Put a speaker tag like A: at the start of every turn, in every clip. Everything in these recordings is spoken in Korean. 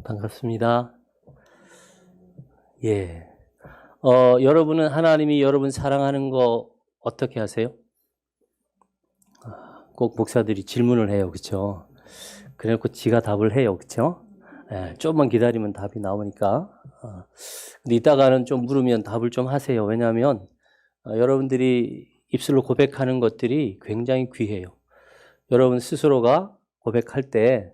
A: 반갑습니다. 예. 여러분은 하나님이 여러분 사랑하는 거 어떻게 아세요? 꼭 목사들이 질문을 해요. 그쵸? 그래놓고 지가 답을 해요. 그쵸? 예, 조금만 기다리면 답이 나오니까. 근데 이따가는 좀 물으면 답을 좀 하세요. 왜냐하면 여러분들이 입술로 고백하는 것들이 굉장히 귀해요. 여러분 스스로가 고백할 때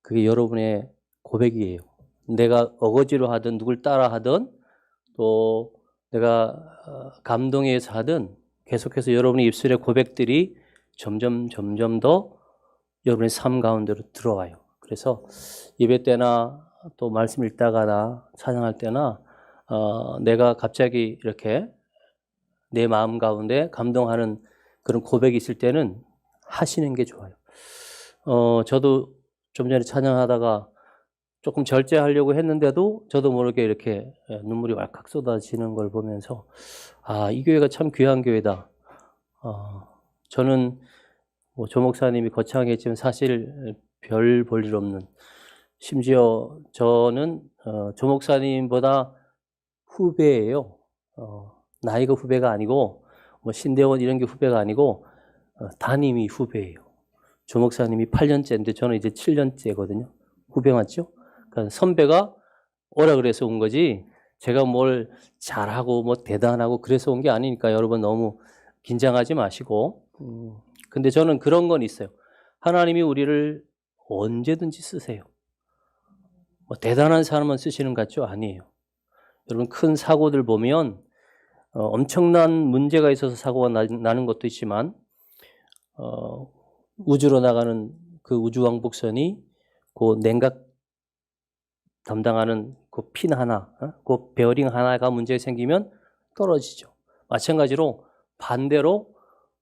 A: 그게 여러분의 고백이에요. 내가 어거지로 하든 누굴 따라 하든 또 내가 감동해서 하든 계속해서 여러분의 입술의 고백들이 점점 더 여러분의 삶 가운데로 들어와요. 그래서 예배 때나 또 말씀 읽다가나 찬양할 때나 내가 갑자기 이렇게 내 마음 가운데 감동하는 그런 고백이 있을 때는 하시는 게 좋아요. 저도 좀 전에 찬양하다가 조금 절제하려고 했는데도 저도 모르게 이렇게 눈물이 왈칵 쏟아지는 걸 보면서 이 교회가 참 귀한 교회다. 저는 조 목사님이 거창했지만 사실 별 볼 일 없는, 심지어 저는 조 목사님보다 후배예요. 나이가 후배가 아니고 뭐 신대원 이런 게 후배가 아니고 담임이 후배예요. 조 목사님이 8년째인데 저는 이제 7년째거든요. 후배 맞죠? 그러니까 선배가 오라 그래서 온 거지 제가 뭘 잘하고 뭐 대단하고 그래서 온 게 아니니까 여러분 너무 긴장하지 마시고. 근데 저는 그런 건 있어요. 하나님이 우리를 언제든지 쓰세요. 뭐 대단한 사람만 쓰시는 것 같죠? 아니에요. 여러분 큰 사고들 보면 엄청난 문제가 있어서 사고가 나는 것도 있지만 우주로 나가는 그 우주왕복선이 그 냉각 담당하는 그 핀 하나, 그 베어링 하나가 문제가 생기면 떨어지죠. 마찬가지로 반대로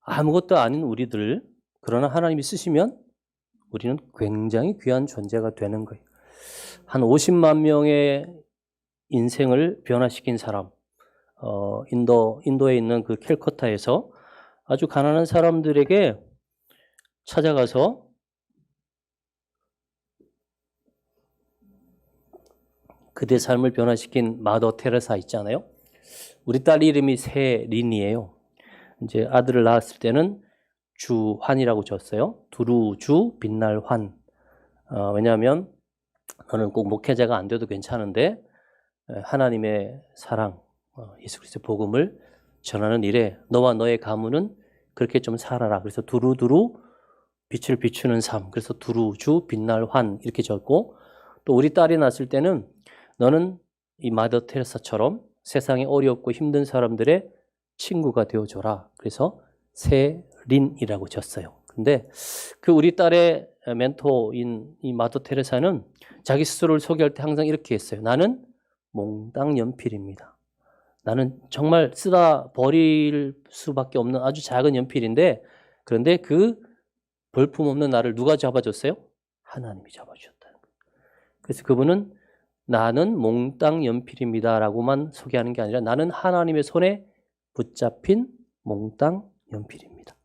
A: 아무것도 아닌 우리들, 그러나 하나님이 쓰시면 우리는 굉장히 귀한 존재가 되는 거예요. 한 50만 명의 인생을 변화시킨 사람, 인도에 있는 그 캘커타에서 아주 가난한 사람들에게 찾아가서 그대 삶을 변화시킨 마더 테레사 있잖아요. 우리 딸 이름이 세린이에요. 이제 아들을 낳았을 때는 주환이라고 줬어요. 두루주 빛날 환. 왜냐하면 너는 꼭 목회자가 안 돼도 괜찮은데 하나님의 사랑, 예수 그리스도의 복음을 전하는 일에 너와 너의 가문은 그렇게 좀 살아라. 그래서 두루두루 빛을 비추는 삶. 그래서 두루주 빛날 환 이렇게 적고, 또 우리 딸이 낳았을 때는 너는 이 마더 테레사처럼 세상에 어렵고 힘든 사람들의 친구가 되어줘라. 그래서 세린이라고 졌어요. 근데 그 우리 딸의 멘토인 이 마더 테레사는 자기 스스로를 소개할 때 항상 이렇게 했어요. 나는 몽땅 연필입니다. 나는 정말 쓰다 버릴 수밖에 없는 아주 작은 연필인데, 그런데 그 볼품없는 나를 누가 잡아줬어요? 하나님이 잡아주셨다는 거예요. 그래서 그분은 나는 몽땅 연필입니다 라고만 소개하는 게 아니라 나는 하나님의 손에 붙잡힌 몽땅 연필입니다.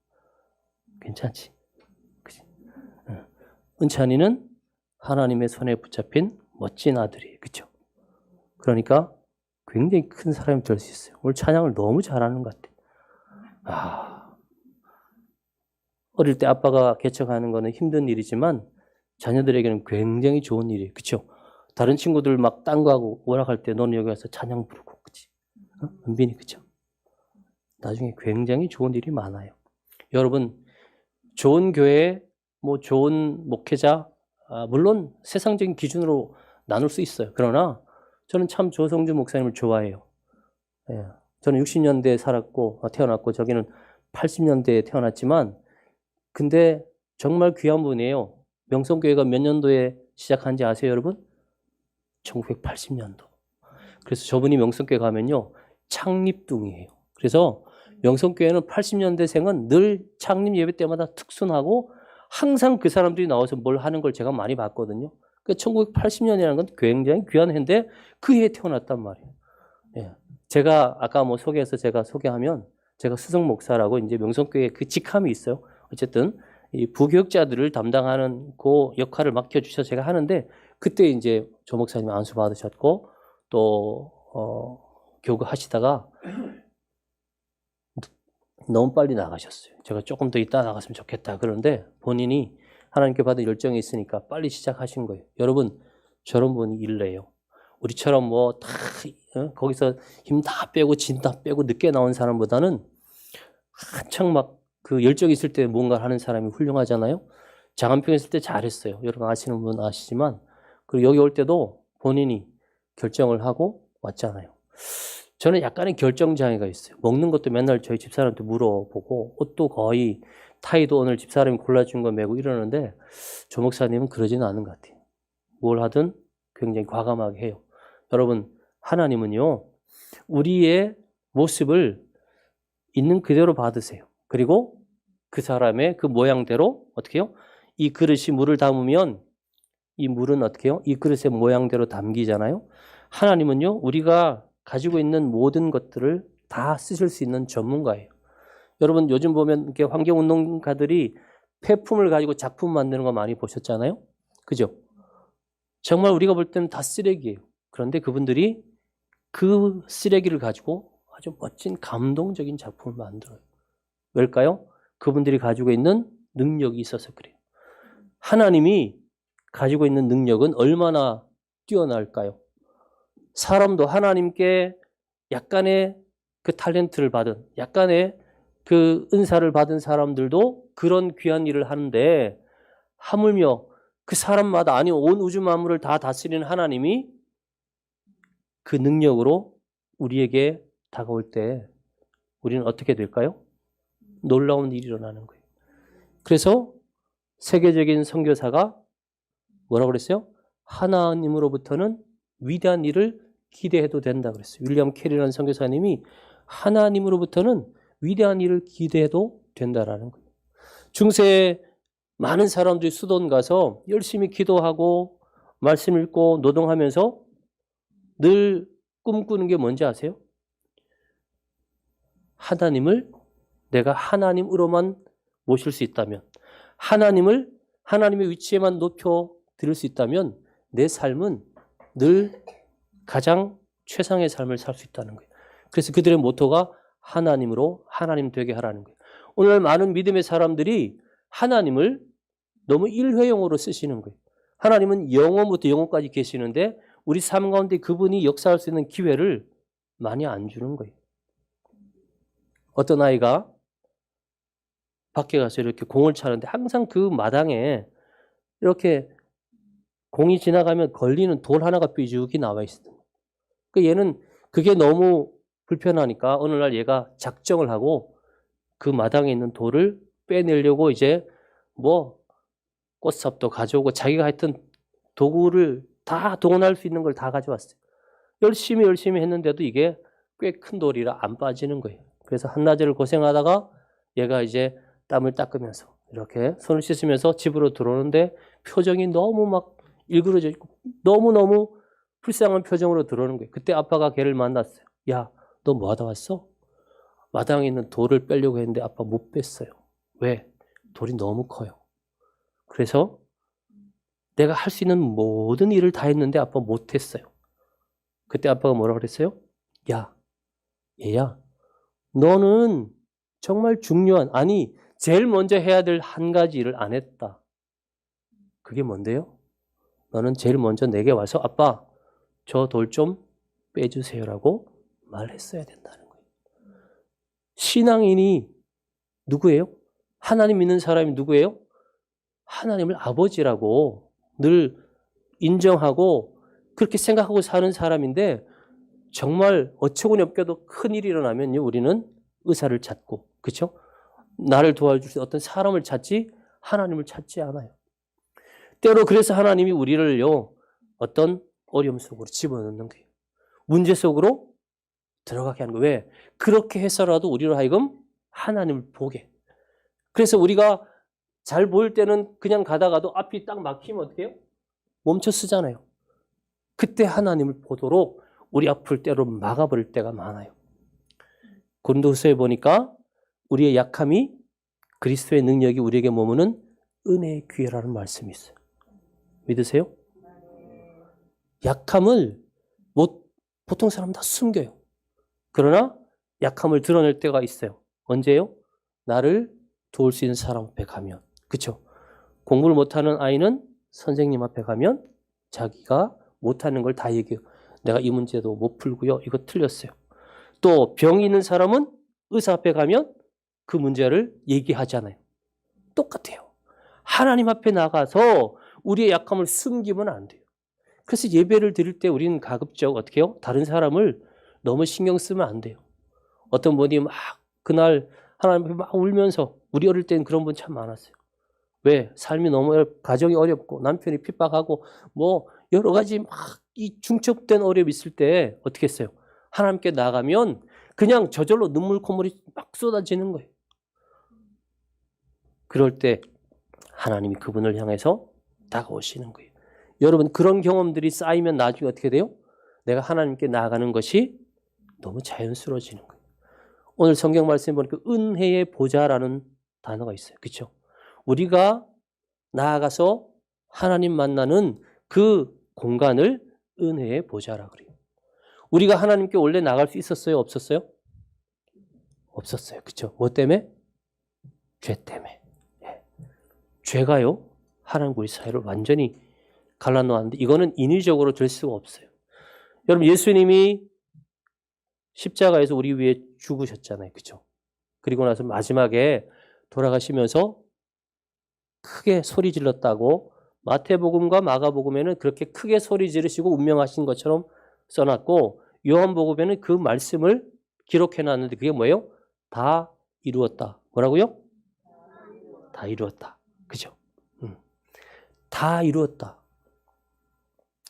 A: 괜찮지? 그치? 은찬이는 하나님의 손에 붙잡힌 멋진 아들이에요. 그렇죠? 그러니까 굉장히 큰 사람이 될 수 있어요. 오늘 찬양을 너무 잘하는 것 같아요. 어릴 때 아빠가 개척하는 거는 힘든 일이지만 자녀들에게는 굉장히 좋은 일이에요. 그렇죠? 다른 친구들 막 딴 거 하고 오락할 때 너는 여기 와서 찬양 부르고, 그치? 은빈이, 그쵸? 나중에 굉장히 좋은 일이 많아요. 여러분, 좋은 교회, 뭐 좋은 목회자, 물론 세상적인 기준으로 나눌 수 있어요. 그러나 저는 참 조성주 목사님을 좋아해요. 예, 저는 60년대에 살았고 태어났고 저기는 80년대에 태어났지만 근데 정말 귀한 분이에요. 명성교회가 몇 년도에 시작한지 아세요, 여러분? 1980년도. 그래서 저분이 명성교회 가면요, 창립둥이에요. 그래서 명성교회는 80년대생은 늘 창립 예배 때마다 특순하고 항상 그 사람들이 나와서 뭘 하는 걸 제가 많이 봤거든요. 그러니까 1980년이라는 건 굉장히 귀한 해인데 그 해에 태어났단 말이에요. 예. 제가 아까 뭐 소개해서 제가 소개하면 제가 스승 목사라고 이제 명성교회 그 직함이 있어요. 어쨌든 이 부교육자들을 담당하는 그 역할을 맡겨주셔서 제가 하는데 그때 이제 조 목사님 안수 받으셨고 또 교구하시다가 너무 빨리 나가셨어요. 제가 조금 더 있다 나갔으면 좋겠다. 그런데 본인이 하나님께 받은 열정이 있으니까 빨리 시작하신 거예요. 여러분, 저런 분이 일래요. 우리처럼 뭐 다 거기서 힘 다 빼고 진 다 빼고 늦게 나온 사람보다는 한창 막 그 열정이 있을 때 뭔가를 하는 사람이 훌륭하잖아요. 장안평 있을 때 잘했어요. 여러분 아시는 분 아시지만 그리고 여기 올 때도 본인이 결정을 하고 왔잖아요. 저는 약간의 결정장애가 있어요. 먹는 것도 맨날 저희 집사람한테 물어보고 옷도 거의 타이도 오늘 집사람이 골라준 거 메고 이러는데 조 목사님은 그러지는 않은 것 같아요. 뭘 하든 굉장히 과감하게 해요. 여러분, 하나님은요, 우리의 모습을 있는 그대로 받으세요. 그리고 그 사람의 그 모양대로 어떻게 해요? 이 그릇이 물을 담으면 이 물은 어떻게 해요? 이 그릇의 모양대로 담기잖아요. 하나님은요, 우리가 가지고 있는 모든 것들을 다 쓰실 수 있는 전문가예요. 여러분, 요즘 보면 이렇게 환경운동가들이 폐품을 가지고 작품 만드는 거 많이 보셨잖아요. 그죠? 정말 우리가 볼 때는 다 쓰레기예요. 그런데 그분들이 그 쓰레기를 가지고 아주 멋진 감동적인 작품을 만들어요. 왜일까요? 그분들이 가지고 있는 능력이 있어서 그래요. 하나님이 가지고 있는 능력은 얼마나 뛰어날까요? 사람도 하나님께 약간의 그 탤런트를 받은, 약간의 그 은사를 받은 사람들도 그런 귀한 일을 하는데 하물며 그 사람마다 아니 온 우주 만물을 다 다스리는 하나님이 그 능력으로 우리에게 다가올 때 우리는 어떻게 될까요? 놀라운 일이 일어나는 거예요. 그래서 세계적인 선교사가 뭐라고 그랬어요? 하나님으로부터는 위대한 일을 기대해도 된다 그랬어요. 윌리엄 캐리라는 선교사님이 하나님으로부터는 위대한 일을 기대해도 된다라는 거예요. 중세에 많은 사람들이 수돈 가서 열심히 기도하고 말씀 읽고 노동하면서 늘 꿈꾸는 게 뭔지 아세요? 하나님을 내가 하나님으로만 모실 수 있다면, 하나님의 위치에만 높여 드릴 수 있다면 내 삶은 늘 가장 최상의 삶을 살 수 있다는 거예요. 그래서 그들의 모토가 하나님으로 하나님 되게 하라는 거예요. 오늘 많은 믿음의 사람들이 하나님을 너무 일회용으로 쓰시는 거예요. 하나님은 영원부터 영원까지 계시는데 우리 삶 가운데 그분이 역사할 수 있는 기회를 많이 안 주는 거예요. 어떤 아이가 밖에 가서 이렇게 공을 차는데 항상 그 마당에 이렇게 공이 지나가면 걸리는 돌 하나가 삐죽이 나와 있어요. 얘는 그게 너무 불편하니까 어느 날 얘가 작정을 하고 그 마당에 있는 돌을 빼내려고 이제 뭐 꽃삽도 가져오고 자기가 하여튼 도구를 다 동원할 수 있는 걸 다 가져왔어요. 열심히 했는데도 이게 꽤 큰 돌이라 안 빠지는 거예요. 그래서 한낮을 고생하다가 얘가 이제 땀을 닦으면서 이렇게 손을 씻으면서 집으로 들어오는데 표정이 너무 막 일그러져 있고 너무너무 불쌍한 표정으로 들어오는 거예요. 그때 아빠가 걔를 만났어요. 야, 너 뭐 하다 왔어? 마당에 있는 돌을 빼려고 했는데 아빠 못 뺐어요. 왜? 돌이 너무 커요. 그래서 내가 할 수 있는 모든 일을 다 했는데 아빠 못했어요. 그때 아빠가 뭐라고 그랬어요? 야, 얘야, 너는 정말 중요한, 아니 제일 먼저 해야 될 한 가지 일을 안 했다. 그게 뭔데요? 너는 제일 먼저 내게 와서 아빠, 저 돌 좀 빼주세요라고 말했어야 된다는 거예요. 신앙인이 누구예요? 하나님 믿는 사람이 누구예요? 하나님을 아버지라고 늘 인정하고 그렇게 생각하고 사는 사람인데 정말 어처구니 없게도 큰일이 일어나면요, 우리는 의사를 찾고, 그렇죠? 나를 도와줄 수 있는 어떤 사람을 찾지 하나님을 찾지 않아요. 때로 그래서 하나님이 우리를요, 어떤 어려움 속으로 집어넣는 거예요. 문제 속으로 들어가게 하는 거예요. 왜? 그렇게 해서라도 우리로 하여금 하나님을 보게. 그래서 우리가 잘 보일 때는 그냥 가다가도 앞이 딱 막히면 어떻게 해요? 멈춰 쓰잖아요. 그때 하나님을 보도록 우리 앞을 때로 막아버릴 때가 많아요. 고린도후서에 보니까 우리의 약함이 그리스도의 능력이 우리에게 머무는 은혜의 기회라는 말씀이 있어요. 믿으세요? 약함을 보통 사람 다 숨겨요. 그러나 약함을 드러낼 때가 있어요. 언제요? 나를 도울 수 있는 사람 앞에 가면. 그렇죠? 공부를 못하는 아이는 선생님 앞에 가면 자기가 못하는 걸 다 얘기해요. 내가 이 문제도 못 풀고요. 이거 틀렸어요. 또 병이 있는 사람은 의사 앞에 가면 그 문제를 얘기하잖아요. 똑같아요. 하나님 앞에 나가서 우리의 약함을 숨기면 안 돼요. 그래서 예배를 드릴 때 우리는 가급적 어떻게 해요? 다른 사람을 너무 신경 쓰면 안 돼요. 어떤 분이 막 그날 하나님 앞에 막 울면서, 우리 어릴 때는 그런 분 참 많았어요. 왜? 삶이 너무 가정이 어렵고 남편이 핍박하고 뭐 여러 가지 막 이 중첩된 어려움이 있을 때 어떻게 했어요? 하나님께 나가면 그냥 저절로 눈물 콧물이 막 쏟아지는 거예요. 그럴 때 하나님이 그분을 향해서 다가오시는 거예요. 여러분, 그런 경험들이 쌓이면 나중에 어떻게 돼요? 내가 하나님께 나아가는 것이 너무 자연스러워지는 거예요. 오늘 성경 말씀에 보니까 은혜의 보좌라는 단어가 있어요. 그렇죠? 우리가 나아가서 하나님 만나는 그 공간을 은혜의 보좌라 그래요. 우리가 하나님께 원래 나갈 수 있었어요? 없었어요? 없었어요. 그렇죠? 뭐 때문에? 죄 때문에. 예. 죄가요, 하나님과 우리 사이를 완전히 갈라놓았는데 이거는 인위적으로 될 수가 없어요. 여러분, 예수님이 십자가에서 우리 위해 죽으셨잖아요. 그렇죠? 그리고 나서 마지막에 돌아가시면서 크게 소리 질렀다고 마태복음과 마가복음에는 그렇게 크게 소리 지르시고 운명하신 것처럼 써놨고, 요한복음에는 그 말씀을 기록해놨는데 그게 뭐예요? 다 이루었다. 뭐라고요? 다 이루었다. 그죠? 다 이루었다.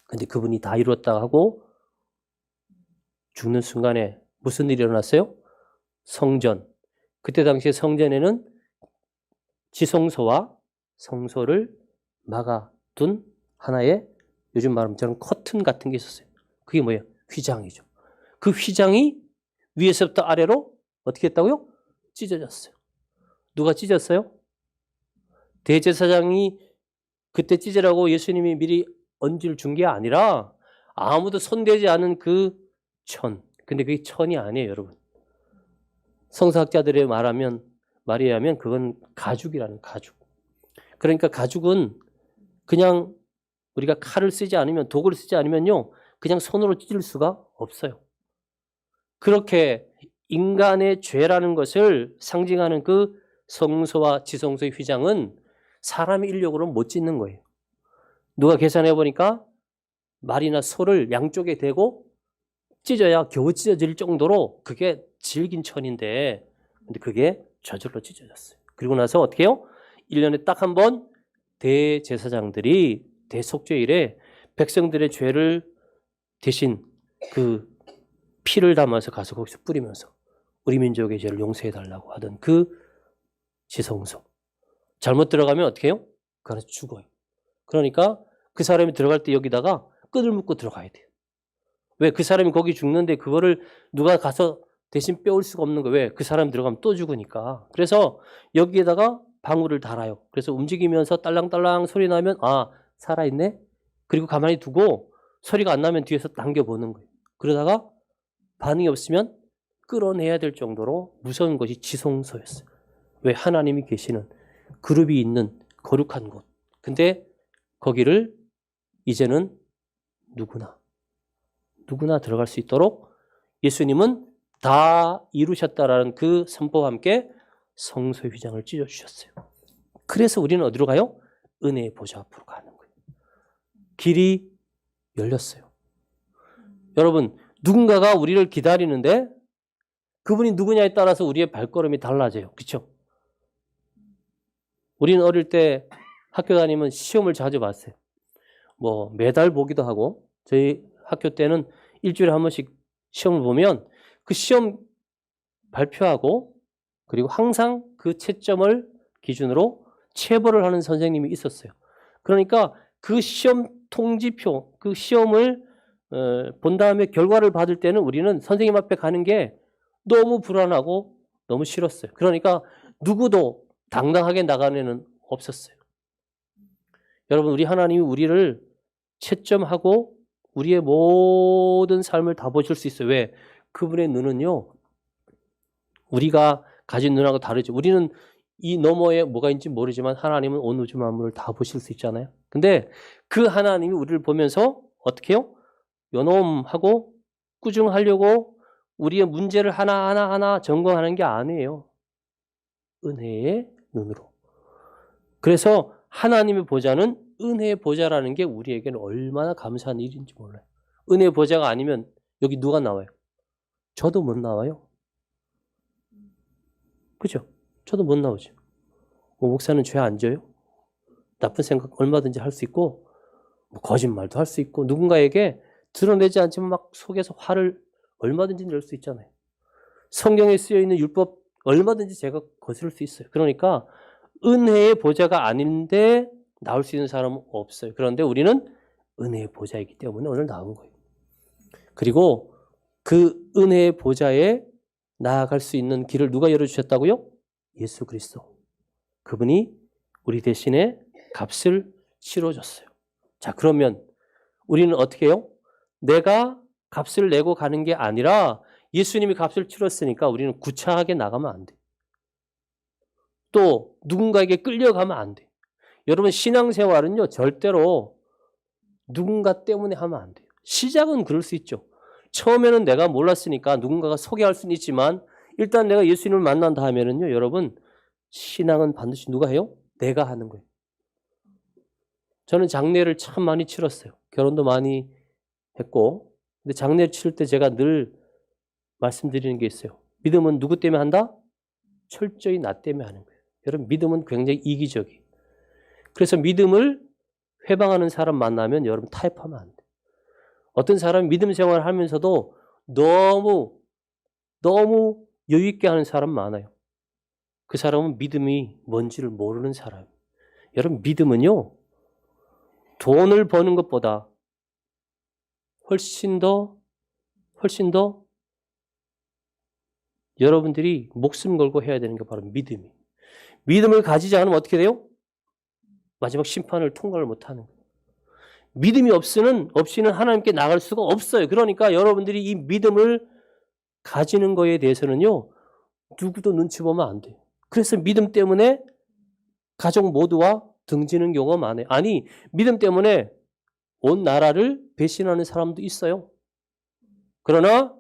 A: 근데 그분이 다 이루었다 하고 죽는 순간에 무슨 일이 일어났어요? 성전. 그때 당시에 성전에는 지성소와 성소를 막아둔 하나의, 요즘 말하면 커튼 같은 게 있었어요. 그게 뭐예요? 휘장이죠. 그 휘장이 위에서부터 아래로 어떻게 했다고요? 찢어졌어요. 누가 찢었어요? 대제사장이 그때 찢으라고 예수님이 미리 언질 준 게 아니라 아무도 손대지 않은 그 천. 근데 그게 천이 아니에요, 여러분. 성서학자들의 말에 의하면 그건 가죽이라는, 가죽. 그러니까 가죽은 그냥 우리가 칼을 쓰지 않으면, 도구를 쓰지 않으면요, 그냥 손으로 찢을 수가 없어요. 그렇게 인간의 죄라는 것을 상징하는 그 성소와 지성소의 휘장은 사람의 인력으로는 못 찢는 거예요. 누가 계산해 보니까 말이나 소를 양쪽에 대고 찢어야 겨우 찢어질 정도로 그게 질긴 천인데, 근데 그게 저절로 찢어졌어요. 그리고 나서 어떻게 해요? 1년에 딱 한 번 대제사장들이 대속죄일에 백성들의 죄를 대신 그 피를 담아서 가서 거기서 뿌리면서 우리 민족의 죄를 용서해 달라고 하던 그 지성소. 잘못 들어가면 어떻게 해요? 그 안에서 죽어요. 그러니까 그 사람이 들어갈 때 여기다가 끈을 묶고 들어가야 돼요. 왜? 그 사람이 거기 죽는데 그거를 누가 가서 대신 빼올 수가 없는 거예요. 왜? 그 사람이 들어가면 또 죽으니까. 그래서 여기에다가 방울을 달아요. 그래서 움직이면서 딸랑딸랑 소리 나면 아, 살아있네? 그리고 가만히 두고 소리가 안 나면 뒤에서 당겨보는 거예요. 그러다가 반응이 없으면 끌어내야 될 정도로 무서운 것이 지성소였어요. 왜? 하나님이 계시는, 그룹이 있는 거룩한 곳. 근데 거기를 이제는 누구나 들어갈 수 있도록 예수님은 다 이루셨다라는 그 선포와 함께 성소의 휘장을 찢어주셨어요. 그래서 우리는 어디로 가요? 은혜의 보좌 앞으로 가는 거예요. 길이 열렸어요. 여러분, 누군가가 우리를 기다리는데 그분이 누구냐에 따라서 우리의 발걸음이 달라져요. 그렇죠? 우리는 어릴 때 학교 다니면 시험을 자주 봤어요. 뭐 매달 보기도 하고, 저희 학교 때는 일주일에 한 번씩 시험을 보면 그 시험 발표하고, 그리고 항상 그 채점을 기준으로 체벌을 하는 선생님이 있었어요. 그러니까 그 시험 통지표, 그 시험을 본 다음에 결과를 받을 때는 우리는 선생님 앞에 가는 게 너무 불안하고 너무 싫었어요. 그러니까 누구도 당당하게 나가는 애는 없었어요. 여러분, 우리 하나님이 우리를 채점하고 우리의 모든 삶을 다 보실 수 있어요. 왜? 그분의 눈은요, 우리가 가진 눈하고 다르죠. 우리는 이 너머에 뭐가 있는지 모르지만 하나님은 온 우주 만물을 다 보실 수 있잖아요. 근데 그 하나님이 우리를 보면서 어떻게 해요? 연홈하고 꾸중하려고 우리의 문제를 하나하나 점검하는 게 아니에요. 은혜의 눈으로. 그래서 하나님의 보좌는 은혜의 보좌라는 게 우리에게는 얼마나 감사한 일인지 몰라요. 은혜의 보좌가 아니면 여기 누가 나와요? 저도 못 나와요. 그죠? 저도 못 나오죠. 목사는 죄 안 져요? 나쁜 생각 얼마든지 할 수 있고 거짓말도 할 수 있고 누군가에게 드러내지 않지만 막 속에서 화를 얼마든지 낼 수 있잖아요. 성경에 쓰여있는 율법 얼마든지 제가 거스를 수 있어요. 그러니까 은혜의 보좌가 아닌데 나올 수 있는 사람은 없어요. 그런데 우리는 은혜의 보좌이기 때문에 오늘 나온 거예요. 그리고 그 은혜의 보좌에 나아갈 수 있는 길을 누가 열어주셨다고요? 예수 그리스도. 그분이 우리 대신에 값을 치러줬어요. 자, 그러면 우리는 어떻게 해요? 내가 값을 내고 가는 게 아니라 예수님이 값을 치렀으니까 우리는 구차하게 나가면 안 돼. 또 누군가에게 끌려가면 안 돼. 여러분 신앙생활은요 절대로 누군가 때문에 하면 안 돼요. 시작은 그럴 수 있죠. 처음에는 내가 몰랐으니까 누군가가 소개할 수는 있지만 일단 내가 예수님을 만난 다음에는요 여러분 신앙은 반드시 누가 해요? 내가 하는 거예요. 저는 장례를 참 많이 치렀어요. 결혼도 많이 했고 근데 장례를 치를 때 제가 늘 말씀드리는 게 있어요. 믿음은 누구 때문에 한다? 철저히 나 때문에 하는 거예요. 여러분 믿음은 굉장히 이기적이에요. 그래서 믿음을 회방하는 사람 만나면 여러분 타협하면 안 돼요. 어떤 사람이 믿음 생활을 하면서도 너무 여유 있게 하는 사람 많아요. 그 사람은 믿음이 뭔지를 모르는 사람이에요. 여러분 믿음은요. 돈을 버는 것보다 훨씬 더 여러분들이 목숨 걸고 해야 되는 게 바로 믿음이에요. 믿음을 가지지 않으면 어떻게 돼요? 마지막 심판을 통과를 못하는 거예요. 믿음이 없이는 하나님께 나갈 수가 없어요. 그러니까 여러분들이 이 믿음을 가지는 거에 대해서는요. 누구도 눈치 보면 안 돼요. 그래서 믿음 때문에 가족 모두와 등지는 경우가 많아요. 아니 믿음 때문에 온 나라를 배신하는 사람도 있어요. 그러나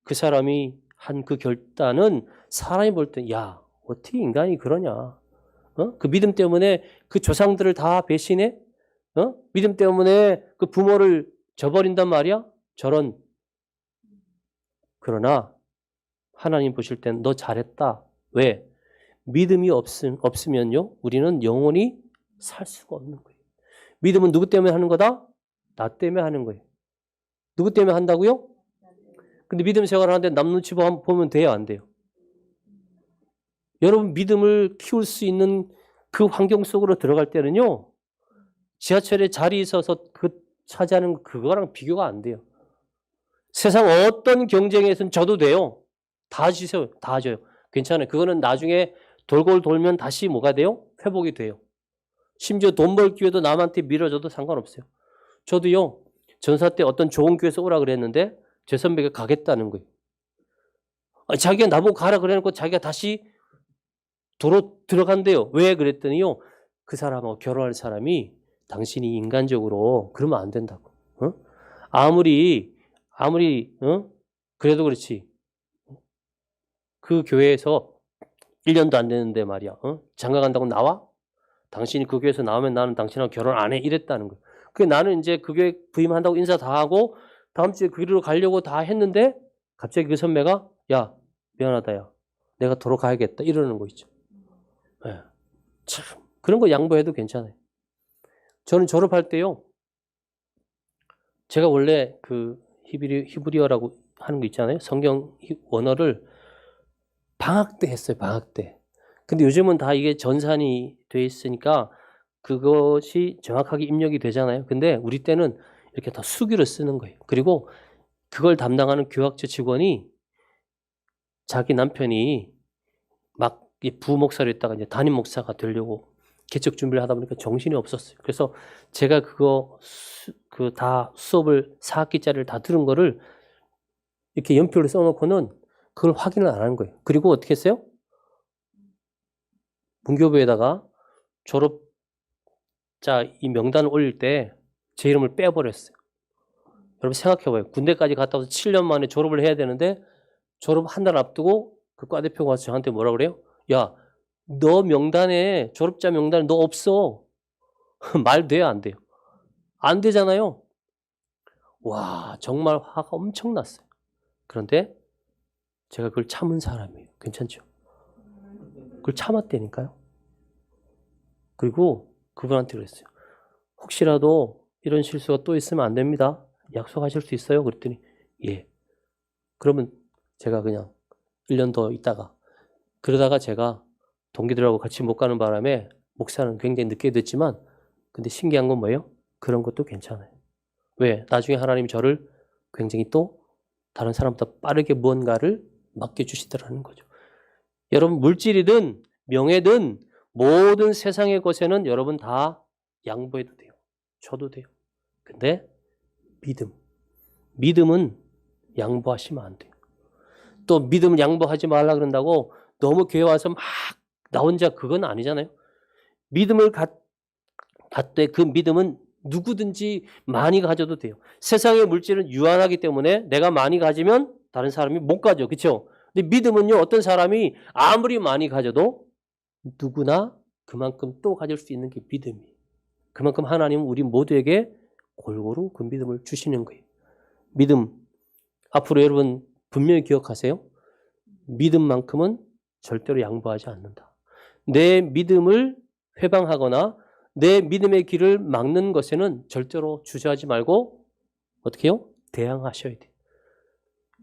A: 그 사람이 한 그 결단은 사람이 볼 때 야 어떻게 인간이 그러냐. 그 믿음 때문에 그 조상들을 다 배신해? 믿음 때문에 그 부모를 저버린단 말이야? 저런. 그러나 하나님 보실 땐 너 잘했다. 왜? 믿음이 없으면요 우리는 영원히 살 수가 없는 거예요. 믿음은 누구 때문에 하는 거다? 나 때문에 하는 거예요. 누구 때문에 한다고요? 근데 믿음 생활을 하는데 남 눈치 보면 돼요? 안 돼요? 여러분 믿음을 키울 수 있는 그 환경 속으로 들어갈 때는요. 지하철에 자리 있어서 차지하는 그거랑 비교가 안 돼요. 세상 어떤 경쟁에서는 져도 돼요. 다 주세요. 다 줘요. 괜찮아요. 그거는 나중에 돌고 돌면 다시 뭐가 돼요? 회복이 돼요. 심지어 돈 벌 기회도 남한테 밀어줘도 상관없어요. 저도요. 전사 때 어떤 좋은 교회에서 오라 그랬는데 제 선배가 가겠다는 거예요. 자기가 나보고 가라 그래놓고 자기가 다시 도로 들어간대요. 왜 그랬더니요. 그 사람하고 결혼할 사람이 당신이 인간적으로 그러면 안 된다고. 아무리 그래도 그렇지. 그 교회에서 1년도 안 되는데 말이야. 장가 간다고 나와? 당신이 그 교회에서 나오면 나는 당신하고 결혼 안 해. 이랬다는 거예요. 나는 이제 그 교회 부임한다고 인사 다 하고 다음 주에 그 길로 가려고 다 했는데 갑자기 그 선배가 야 미안하다 야 내가 도로 가야겠다 이러는 거 있죠. 네. 참 그런 거 양보해도 괜찮아요. 저는 졸업할 때요. 제가 원래 그 히브리어라고 하는 거 있잖아요. 성경 원어를 방학 때 했어요. 방학 때. 근데 요즘은 다 이게 전산이 돼 있으니까 그것이 정확하게 입력이 되잖아요. 근데 우리 때는 이렇게 다 수기로 쓰는 거예요. 그리고 그걸 담당하는 교학처 직원이 자기 남편이 막 부목사를 했다가 이제 담임 목사가 되려고 개척 준비를 하다 보니까 정신이 없었어요. 그래서 제가 그 다 수업을 4학기짜리를 다 들은 거를 이렇게 연표를 써놓고는 그걸 확인을 안 하는 거예요. 그리고 어떻게 했어요? 문교부에다가 졸업자 이 명단을 올릴 때 제 이름을 빼버렸어요. 여러분 생각해봐요. 군대까지 갔다 와서 7년 만에 졸업을 해야 되는데 졸업 한 달 앞두고 그 과대표가 와서 저한테 뭐라 그래요? 야, 너 명단에 졸업자 명단에 너 없어. 말 돼요, 안 돼요? 안 되잖아요. 와, 정말 화가 엄청 났어요. 그런데 제가 그걸 참은 사람이에요. 괜찮죠? 그걸 참았다니까요. 그리고 그분한테 그랬어요. 혹시라도 이런 실수가 또 있으면 안 됩니다. 약속하실 수 있어요? 그랬더니 예. 그러면 제가 그냥 1년 더 있다가 그러다가 제가 동기들하고 같이 못 가는 바람에 목사는 굉장히 늦게 됐지만 근데 신기한 건 뭐예요? 그런 것도 괜찮아요. 왜? 나중에 하나님이 저를 굉장히 또 다른 사람보다 빠르게 무언가를 맡겨주시더라는 거죠. 여러분 물질이든 명예든 모든 세상의 것에는 여러분 다 양보해도 돼요. 줘도 돼요. 근데 믿음은 양보하시면 안 돼요. 또 믿음을 양보하지 말라 그런다고 너무 교회 와서 막 나 혼자 그건 아니잖아요. 믿음을 갖되 그 믿음은 누구든지 많이 가져도 돼요. 세상의 물질은 유한하기 때문에 내가 많이 가지면 다른 사람이 못 가져. 그렇죠? 근데 믿음은요. 어떤 사람이 아무리 많이 가져도 누구나 그만큼 또 가질 수 있는 게 믿음이에요. 그만큼 하나님은 우리 모두에게 골고루 그 믿음을 주시는 거예요. 믿음. 앞으로 여러분 분명히 기억하세요. 믿음만큼은 절대로 양보하지 않는다. 내 믿음을 회방하거나 내 믿음의 길을 막는 것에는 절대로 주저하지 말고 어떻게 해요? 대항하셔야 돼요.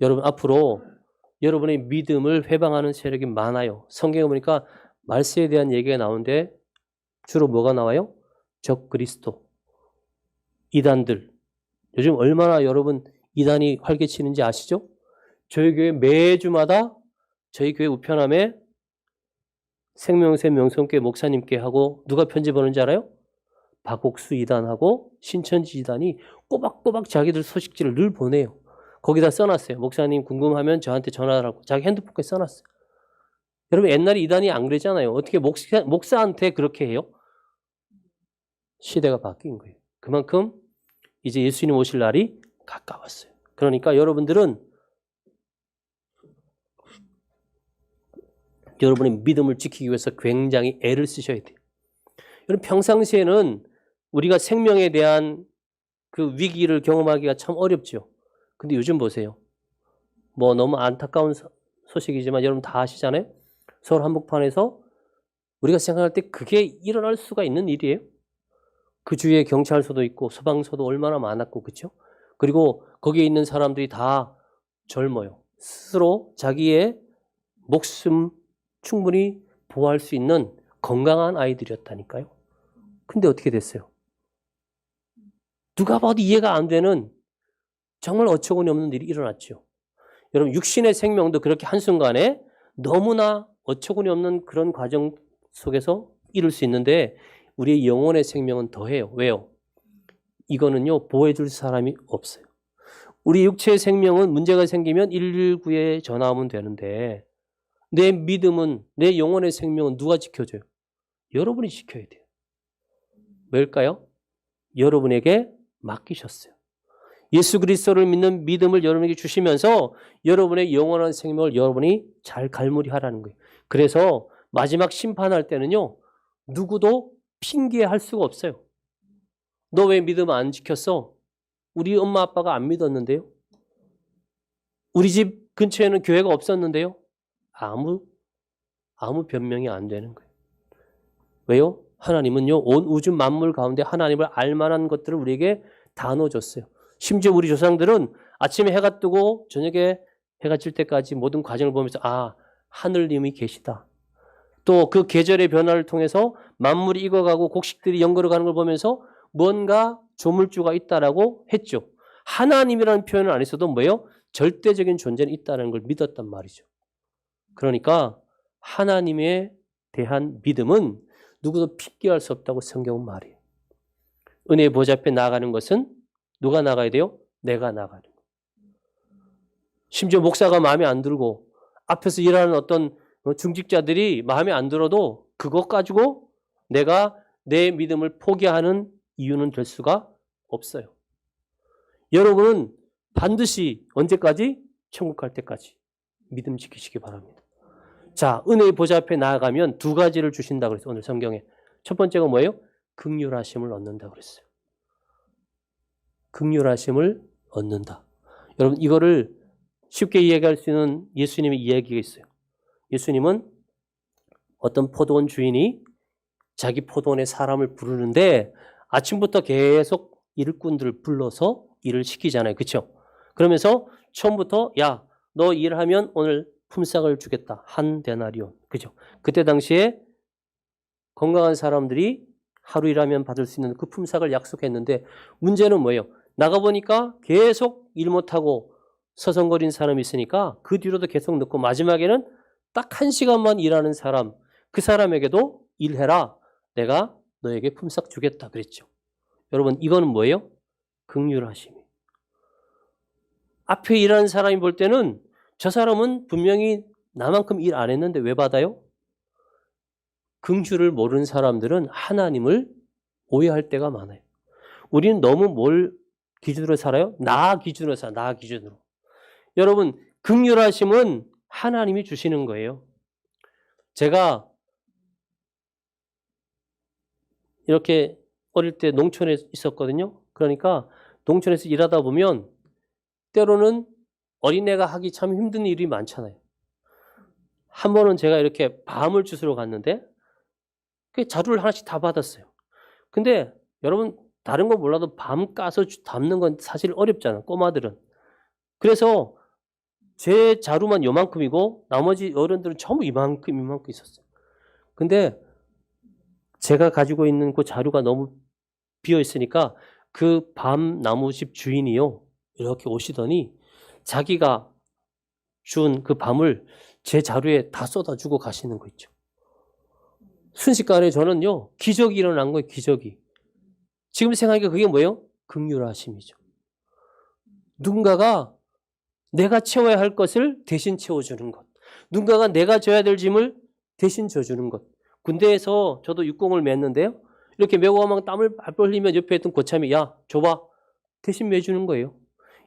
A: 여러분 앞으로 여러분의 믿음을 회방하는 세력이 많아요. 성경에 보니까 말세에 대한 얘기가 나오는데 주로 뭐가 나와요? 적 그리스도, 이단들. 요즘 얼마나 여러분 이단이 활개치는지 아시죠? 저희 교회 매주마다 저희 교회 우편함에 생명새 명성교회 목사님께 하고 누가 편집하는지 알아요? 박옥수 이단하고 신천지 이단이 꼬박꼬박 자기들 소식지를 늘 보내요. 거기다 써놨어요. 목사님 궁금하면 저한테 전화하라고 자기 핸드폰에 써놨어요. 여러분 옛날에 이단이 안 그러잖아요. 어떻게 목사한테 그렇게 해요? 시대가 바뀐 거예요. 그만큼 이제 예수님 오실 날이 가까웠어요. 그러니까 여러분들은 여러분의 믿음을 지키기 위해서 굉장히 애를 쓰셔야 돼요. 여러분 평상시에는 우리가 생명에 대한 그 위기를 경험하기가 참 어렵죠. 근데 요즘 보세요. 뭐 너무 안타까운 소식이지만 여러분 다 아시잖아요. 서울 한복판에서 우리가 생각할 때 그게 일어날 수가 있는 일이에요. 그 주위에 경찰서도 있고 소방서도 얼마나 많았고 그렇죠? 그리고 거기에 있는 사람들이 다 젊어요. 스스로 자기의 목숨 충분히 보호할 수 있는 건강한 아이들이었다니까요. 근데 어떻게 됐어요? 누가 봐도 이해가 안 되는 정말 어처구니 없는 일이 일어났죠. 여러분 육신의 생명도 그렇게 한순간에 너무나 어처구니 없는 그런 과정 속에서 이룰 수 있는데 우리의 영혼의 생명은 더해요. 왜요? 이거는요 보호해 줄 사람이 없어요. 우리 육체의 생명은 문제가 생기면 119에 전화하면 되는데 내 믿음은 내 영혼의 생명은 누가 지켜줘요? 여러분이 지켜야 돼요. 왜일까요? 여러분에게 맡기셨어요. 예수 그리스도를 믿는 믿음을 여러분에게 주시면서 여러분의 영원한 생명을 여러분이 잘 갈무리하라는 거예요. 그래서 마지막 심판할 때는요. 누구도 핑계할 수가 없어요. 너 왜 믿음 안 지켰어? 우리 엄마 아빠가 안 믿었는데요. 우리 집 근처에는 교회가 없었는데요. 아무 변명이 안 되는 거예요. 왜요? 하나님은요. 온 우주 만물 가운데 하나님을 알만한 것들을 우리에게 다 넣어줬어요. 심지어 우리 조상들은 아침에 해가 뜨고 저녁에 해가 질 때까지 모든 과정을 보면서 하늘님이 계시다. 또 그 계절의 변화를 통해서 만물이 익어가고 곡식들이 연걸어가는 걸 보면서 뭔가 조물주가 있다라고 했죠. 하나님이라는 표현을 안 했어도 뭐예요? 절대적인 존재는 있다는 걸 믿었단 말이죠. 그러니까 하나님에 대한 믿음은 누구도 핑계할 수 없다고 성경은 말해요. 은혜의 보좌 앞에 나아가는 것은 누가 나가야 돼요? 내가 나가야 돼요. 심지어 목사가 마음에 안 들고 앞에서 일하는 어떤 중직자들이 마음에 안 들어도 그것 가지고 내가 내 믿음을 포기하는 이유는 될 수가 없어요. 여러분은 반드시 언제까지? 천국 갈 때까지 믿음 지키시기 바랍니다. 자, 은혜의 보좌 앞에 나아가면 두 가지를 주신다 그랬어요. 오늘 성경에. 첫 번째가 뭐예요? 긍휼하심을 얻는다 그랬어요. 긍휼하심을 얻는다. 여러분 이거를 쉽게 이야기할 수 있는 예수님의 이야기가 있어요. 예수님은 어떤 포도원 주인이 자기 포도원에 사람을 부르는데 아침부터 계속 일꾼들을 불러서 일을 시키잖아요. 그렇죠? 그러면서 처음부터 야, 너 일하면 오늘 품삯을 주겠다. 한 데나리온. 그죠? 그때 당시에 건강한 사람들이 하루 일하면 받을 수 있는 그 품삯을 약속했는데 문제는 뭐예요? 나가보니까 계속 일 못하고 서성거린 사람이 있으니까 그 뒤로도 계속 넣고 마지막에는 딱 1시간만 일하는 사람, 그 사람에게도 일해라. 내가 너에게 품삯 주겠다 그랬죠. 여러분 이거는 뭐예요? 긍휼하심이에요. 앞에 일하는 사람이 볼 때는 저 사람은 분명히 나만큼 일 안 했는데 왜 받아요? 긍휼을 모르는 사람들은 하나님을 오해할 때가 많아요. 우리는 너무 뭘 기준으로 살아요? 나 기준으로 살아요. 나 기준으로. 여러분 긍휼하심은 하나님이 주시는 거예요. 제가 이렇게 어릴 때 농촌에 있었거든요. 그러니까 농촌에서 일하다 보면 때로는 어린애가 하기 참 힘든 일이 많잖아요. 한 번은 제가 이렇게 밤을 주스러 갔는데 그 자루를 하나씩 다 받았어요. 근데 여러분 다른 건 몰라도 밤 까서 담는 건 사실 어렵잖아요. 꼬마들은. 그래서 제 자루만 요만큼이고 나머지 어른들은 전부 이만큼 있었어요. 근데 제가 가지고 있는 그 자루가 너무 비어 있으니까 그 밤 나무집 주인이요. 이렇게 오시더니 자기가 준 그 밤을 제 자루에 다 쏟아주고 가시는 거 있죠. 순식간에 저는요. 기적이 일어난 거예요. 기적이. 지금 생각하니까 그게 뭐예요? 긍휼하심이죠. 누군가가 내가 채워야 할 것을 대신 채워주는 것. 누군가가 내가 져야 될 짐을 대신 져주는 것. 군대에서 저도 육공을 맸는데요. 이렇게 메고 막 땀을 발발 흘리면 옆에 있던 고참이 야 줘봐. 대신 매주는 거예요.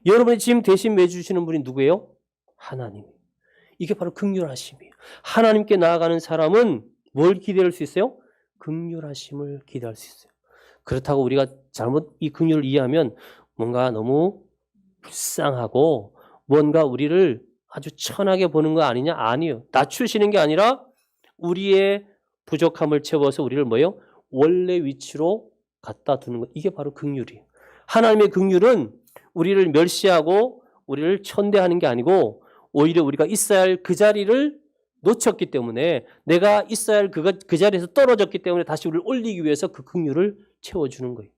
A: 여러분의 짐 대신 매주시는 분이 누구예요? 하나님. 이게 바로 긍휼하심이에요. 하나님께 나아가는 사람은 뭘 기대할 수 있어요? 긍휼하심을 기대할 수 있어요. 그렇다고 우리가 잘못 이 긍휼을 이해하면 뭔가 너무 불쌍하고 뭔가 우리를 아주 천하게 보는 거 아니냐? 아니에요. 낮추시는 게 아니라 우리의 부족함을 채워서 우리를 뭐예요? 원래 위치로 갖다 두는 것. 이게 바로 긍휼이에요. 하나님의 긍휼은 우리를 멸시하고 우리를 천대하는 게 아니고 오히려 우리가 있어야 할 그 자리를 놓쳤기 때문에 내가 있어야 할 그 자리에서 떨어졌기 때문에 다시 우리를 올리기 위해서 그 긍휼을 채워주는 거예요.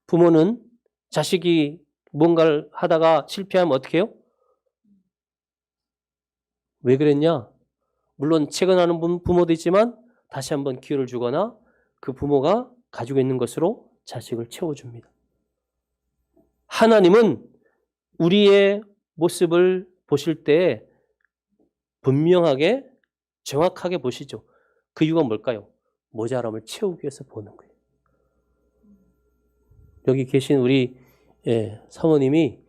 A: 부모는 자식이 뭔가를 하다가 실패하면 어떻게 해요? 왜 그랬냐? 물론 채근하는 부모도 있지만 다시 한번 기회를 주거나 그 부모가 가지고 있는 것으로 자식을 채워줍니다. 하나님은 우리의 모습을 보실 때 분명하게 정확하게 보시죠. 그 이유가 뭘까요? 모자람을 채우기 위해서 보는 거예요. 여기 계신 우리 사모님이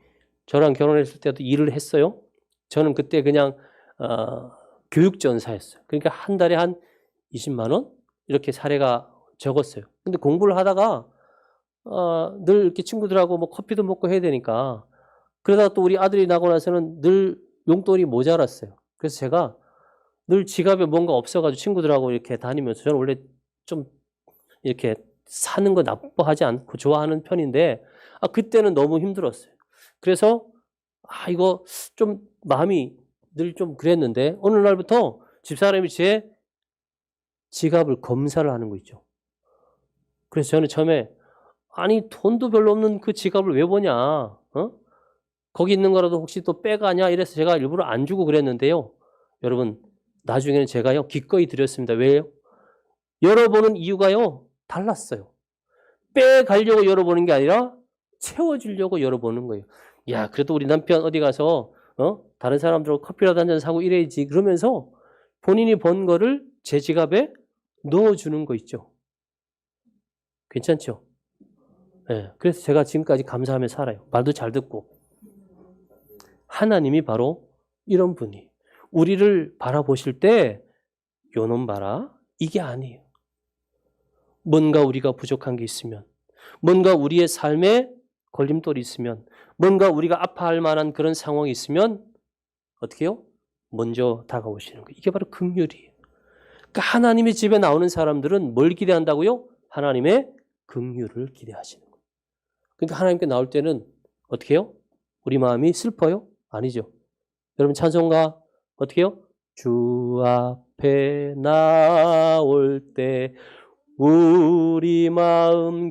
A: 저랑 결혼했을 때도 일을 했어요. 저는 그때 그냥 교육전사였어요. 그러니까 한 달에 한 20만 원 이렇게 사례가 적었어요. 근데 공부를 하다가 늘 이렇게 친구들하고 뭐 커피도 먹고 해야 되니까 그러다가 또 우리 아들이 나고 나서는 늘 용돈이 모자랐어요. 그래서 제가 늘 지갑에 뭔가 없어가지고 친구들하고 이렇게 다니면서 저는 원래 좀 이렇게 사는 거 나빠하지 않고 좋아하는 편인데 그때는 너무 힘들었어요. 그래서 이거 좀 마음이 늘 좀 그랬는데 어느 날부터 집사람이 제 지갑을 검사를 하는 거 있죠. 그래서 저는 처음에 아니 돈도 별로 없는 그 지갑을 왜 보냐? 거기 있는 거라도 혹시 또 빼가냐? 이래서 제가 일부러 안 주고 그랬는데요. 여러분 나중에는 제가요 기꺼이 드렸습니다. 왜요? 열어보는 이유가요 달랐어요. 빼가려고 열어보는 게 아니라 채워주려고 열어보는 거예요. 야, 그래도 우리 남편 어디 가서 다른 사람들하고 커피라도 한 잔 사고 이래야지. 그러면서 본인이 번 거를 제 지갑에 넣어주는 거 있죠. 괜찮죠? 네, 그래서 제가 지금까지 감사하며 살아요. 말도 잘 듣고. 하나님이 바로 이런 분이 우리를 바라보실 때 요놈 봐라 이게 아니에요. 뭔가 우리가 부족한 게 있으면, 뭔가 우리의 삶에 걸림돌이 있으면, 뭔가 우리가 아파할 만한 그런 상황이 있으면 어떻게 해요? 먼저 다가오시는 거예요. 이게 바로 긍휼이에요. 그러니까 하나님의 집에 나오는 사람들은 뭘 기대한다고요? 하나님의 긍휼을 기대하시는 거예요. 그러니까 하나님께 나올 때는 어떻게 해요? 우리 마음이 슬퍼요? 아니죠. 여러분 찬송가 어떻게 해요? 주 앞에 나올 때 우리 마음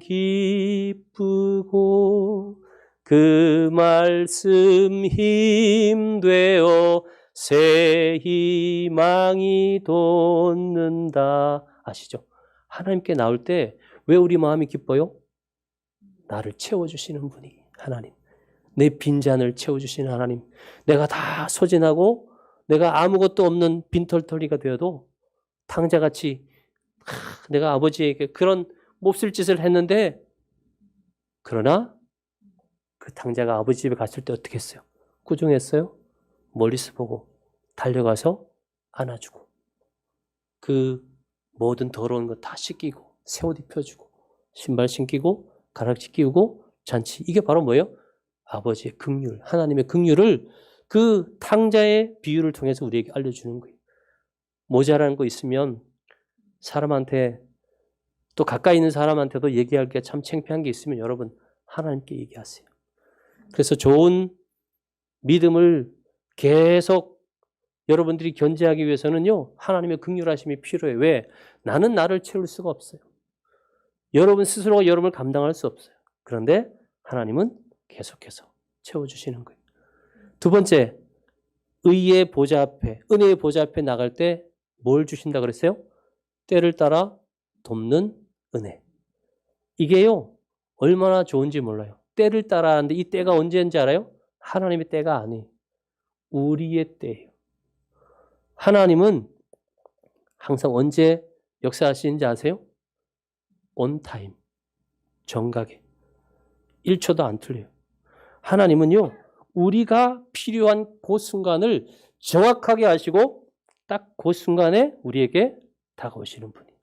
A: 기쁘고 그 말씀 힘되어 새 희망이 돋는다. 아시죠? 하나님께 나올 때 왜 우리 마음이 기뻐요? 나를 채워주시는 분이 하나님. 내 빈잔을 채워주시는 하나님. 내가 다 소진하고 내가 아무것도 없는 빈털터리가 되어도 탕자같이 내가 아버지에게 그런 몹쓸 짓을 했는데 그러나 그 탕자가 아버지 집에 갔을 때 어떻게 했어요? 꾸중했어요? 멀리서 보고 달려가서 안아주고 그 모든 더러운 거 다 씻기고 새 옷 입혀주고 신발 신기고 가락지 끼우고 잔치. 이게 바로 뭐예요? 아버지의 긍휼, 하나님의 긍휼을 그 탕자의 비유를 통해서 우리에게 알려주는 거예요. 모자란 거 있으면 사람한테 또 가까이 있는 사람한테도 얘기할 게 참 창피한 게 있으면 여러분 하나님께 얘기하세요. 그래서 좋은 믿음을 계속 여러분들이 견지하기 위해서는요. 하나님의 긍휼하심이 필요해요. 왜? 나는 나를 채울 수가 없어요. 여러분 스스로가 여러분을 감당할 수 없어요. 그런데 하나님은 계속해서 채워주시는 거예요. 두 번째, 의의 보좌 앞에, 은혜의 보좌 앞에 나갈 때 뭘 주신다 그랬어요? 때를 따라 돕는 은혜. 이게요, 얼마나 좋은지 몰라요. 때를 따라 하는데 이 때가 언제인지 알아요? 하나님의 때가 아니에요. 우리의 때예요. 하나님은 항상 언제 역사하시는지 아세요? on time, 정각에. 1초도 안 틀려요. 하나님은요, 우리가 필요한 그 순간을 정확하게 아시고 딱 그 순간에 우리에게 다가오시는 분이에요.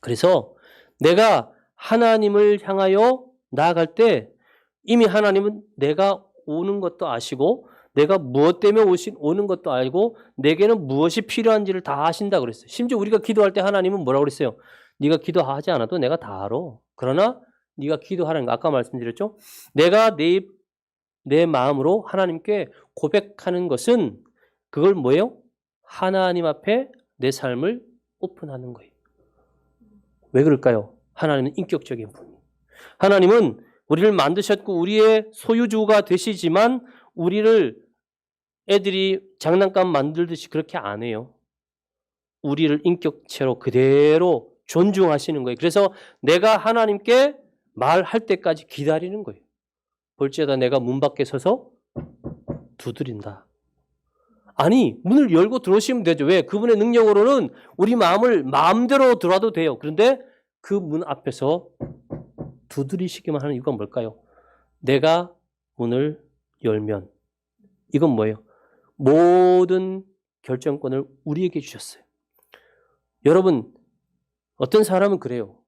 A: 그래서 내가 하나님을 향하여 나아갈 때 이미 하나님은 내가 오는 것도 아시고 내가 무엇 때문에 오는 것도 알고 내게는 무엇이 필요한지를 다 아신다 그랬어요. 심지어 우리가 기도할 때 하나님은 뭐라고 그랬어요? 네가 기도하지 않아도 내가 다 알아. 그러나 네가 기도하라는 거 아까 말씀드렸죠? 내가 내 마음으로 하나님께 고백하는 것은 그걸 뭐예요? 하나님 앞에 내 삶을 오픈하는 거예요. 왜 그럴까요? 하나님은 인격적인 분이에요. 하나님은 우리를 만드셨고 우리의 소유주가 되시지만 우리를 애들이 장난감 만들듯이 그렇게 안 해요. 우리를 인격체로 그대로 존중하시는 거예요. 그래서 내가 하나님께 말할 때까지 기다리는 거예요. 볼지어다 내가 문 밖에 서서 두드린다. 아니, 문을 열고 들어오시면 되죠. 왜? 그분의 능력으로는 우리 마음을 마음대로 들어와도 돼요. 그런데 그 문 앞에서 두드리시기만 하는 이유가 뭘까요? 내가 문을 열면 이건 뭐예요? 모든 결정권을 우리에게 주셨어요. 여러분, 어떤 사람은 그래요.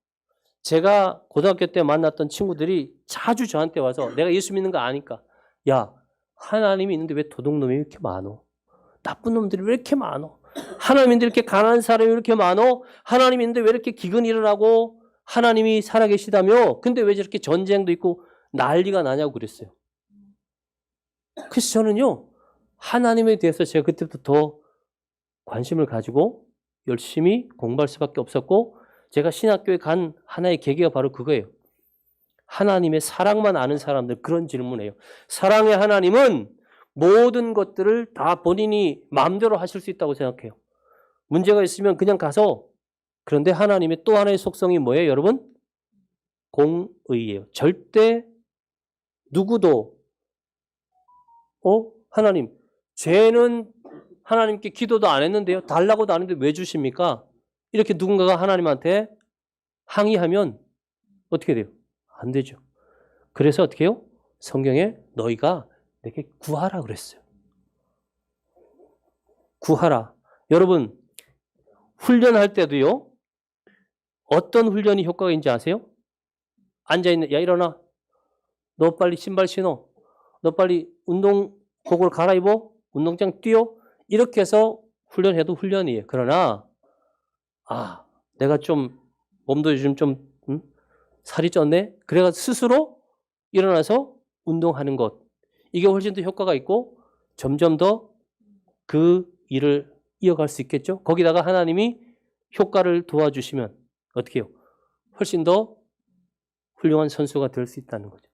A: 제가 고등학교 때 만났던 친구들이 자주 저한테 와서 내가 예수 믿는 거 아니까 야, 하나님이 있는데 왜 도둑놈이 이렇게 많어? 나쁜 놈들이 왜 이렇게 많어? 하나님인데 이렇게 가난한 사람이 왜 이렇게 많어? 하나님이 있는데 왜 이렇게 기근 일어나고 하나님이 살아계시다며? 근데 왜 저렇게 전쟁도 있고 난리가 나냐고 그랬어요. 그래서 저는요, 하나님에 대해서 제가 그때부터 더 관심을 가지고 열심히 공부할 수밖에 없었고 제가 신학교에 간 하나의 계기가 바로 그거예요. 하나님의 사랑만 아는 사람들 그런 질문이에요. 사랑의 하나님은 모든 것들을 다 본인이 마음대로 하실 수 있다고 생각해요. 문제가 있으면 그냥 가서 그런데 하나님의 또 하나의 속성이 뭐예요, 여러분? 공의예요. 절대 누구도 하나님, 쟤는 하나님께 기도도 안 했는데요. 달라고도 안 했는데 왜 주십니까? 이렇게 누군가가 하나님한테 항의하면 어떻게 돼요? 안 되죠. 그래서 어떻게 해요? 성경에 너희가 내게 구하라 그랬어요. 구하라. 여러분, 훈련할 때도요. 어떤 훈련이 효과가 있는지 아세요? 앉아있는, 야, 일어나. 너 빨리 신발 신어. 너 빨리 운동복을 갈아입어. 운동장 뛰어. 이렇게 해서 훈련해도 훈련이에요. 그러나, 내가 좀, 몸도 요즘 좀, 살이 쪘네? 그래가 스스로 일어나서 운동하는 것. 이게 훨씬 더 효과가 있고, 점점 더 그 일을 이어갈 수 있겠죠? 거기다가 하나님이 효과를 도와주시면, 어떻게 해요? 훨씬 더 훌륭한 선수가 될 수 있다는 거죠.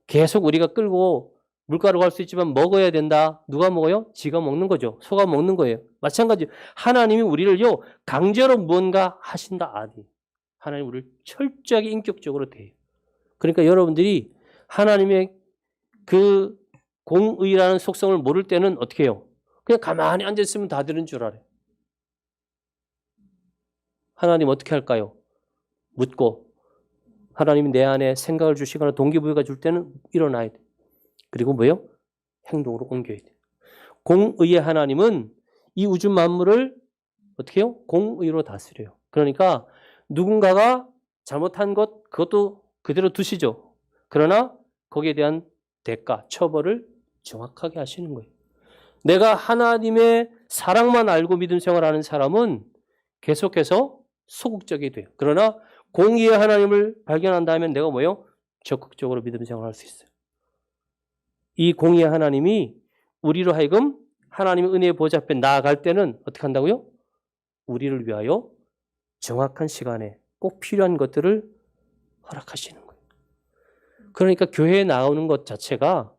A: 계속 우리가 끌고 물가로 갈 수 있지만 먹어야 된다. 누가 먹어요? 지가 먹는 거죠. 소가 먹는 거예요. 마찬가지. 하나님이 우리를요, 강제로 무언가 하신다. 아니. 하나님 우리를 철저하게 인격적으로 대해요. 그러니까 여러분들이 하나님의 그 공의라는 속성을 모를 때는 어떻게 해요? 그냥 가만히 앉아있으면 다 되는 줄 알아요. 하나님 어떻게 할까요? 묻고 하나님이 내 안에 생각을 주시거나 동기부여가 줄 때는 일어나야 돼. 그리고 뭐예요? 행동으로 옮겨야 돼. 공의의 하나님은 이 우주 만물을 어떻게 해요? 공의로 다스려요. 그러니까 누군가가 잘못한 것 그것도 그대로 두시죠. 그러나 거기에 대한 대가, 처벌을 정확하게 하시는 거예요. 내가 하나님의 사랑만 알고 믿음 생활하는 사람은 계속해서 소극적이 돼요. 그러나 공의의 하나님을 발견한다면 내가 뭐예요? 적극적으로 믿음 생활할 수 있어요. 이 공의의 하나님이 우리로 하여금 하나님의 은혜의 보좌 앞에 나아갈 때는 어떻게 한다고요? 우리를 위하여 정확한 시간에 꼭 필요한 것들을 허락하시는 거예요. 그러니까 교회에 나오는 것 자체가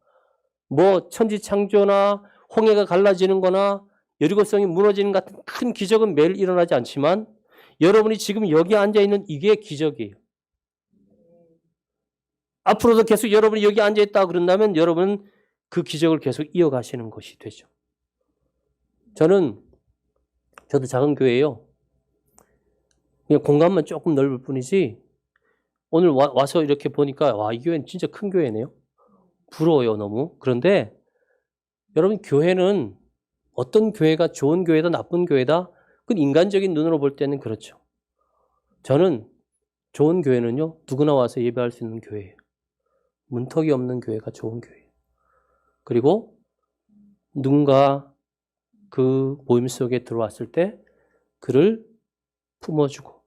A: 뭐 천지창조나 홍해가 갈라지는 거나 여리고성이 무너지는 같은 큰 기적은 매일 일어나지 않지만 여러분이 지금 여기 앉아있는 이게 기적이에요. 앞으로도 계속 여러분이 여기 앉아있다 그런다면 여러분은 그 기적을 계속 이어가시는 것이 되죠. 저도 작은 교회예요. 그냥 공간만 조금 넓을 뿐이지 오늘 와서 이렇게 보니까 이 교회는 진짜 큰 교회네요. 부러워요 너무. 그런데 여러분 교회는 어떤 교회가 좋은 교회다 나쁜 교회다 그건 인간적인 눈으로 볼 때는 그렇죠. 저는 좋은 교회는요 누구나 와서 예배할 수 있는 교회예요. 문턱이 없는 교회가 좋은 교회예요. 그리고 누군가 그 모임 속에 들어왔을 때 그를 품어주고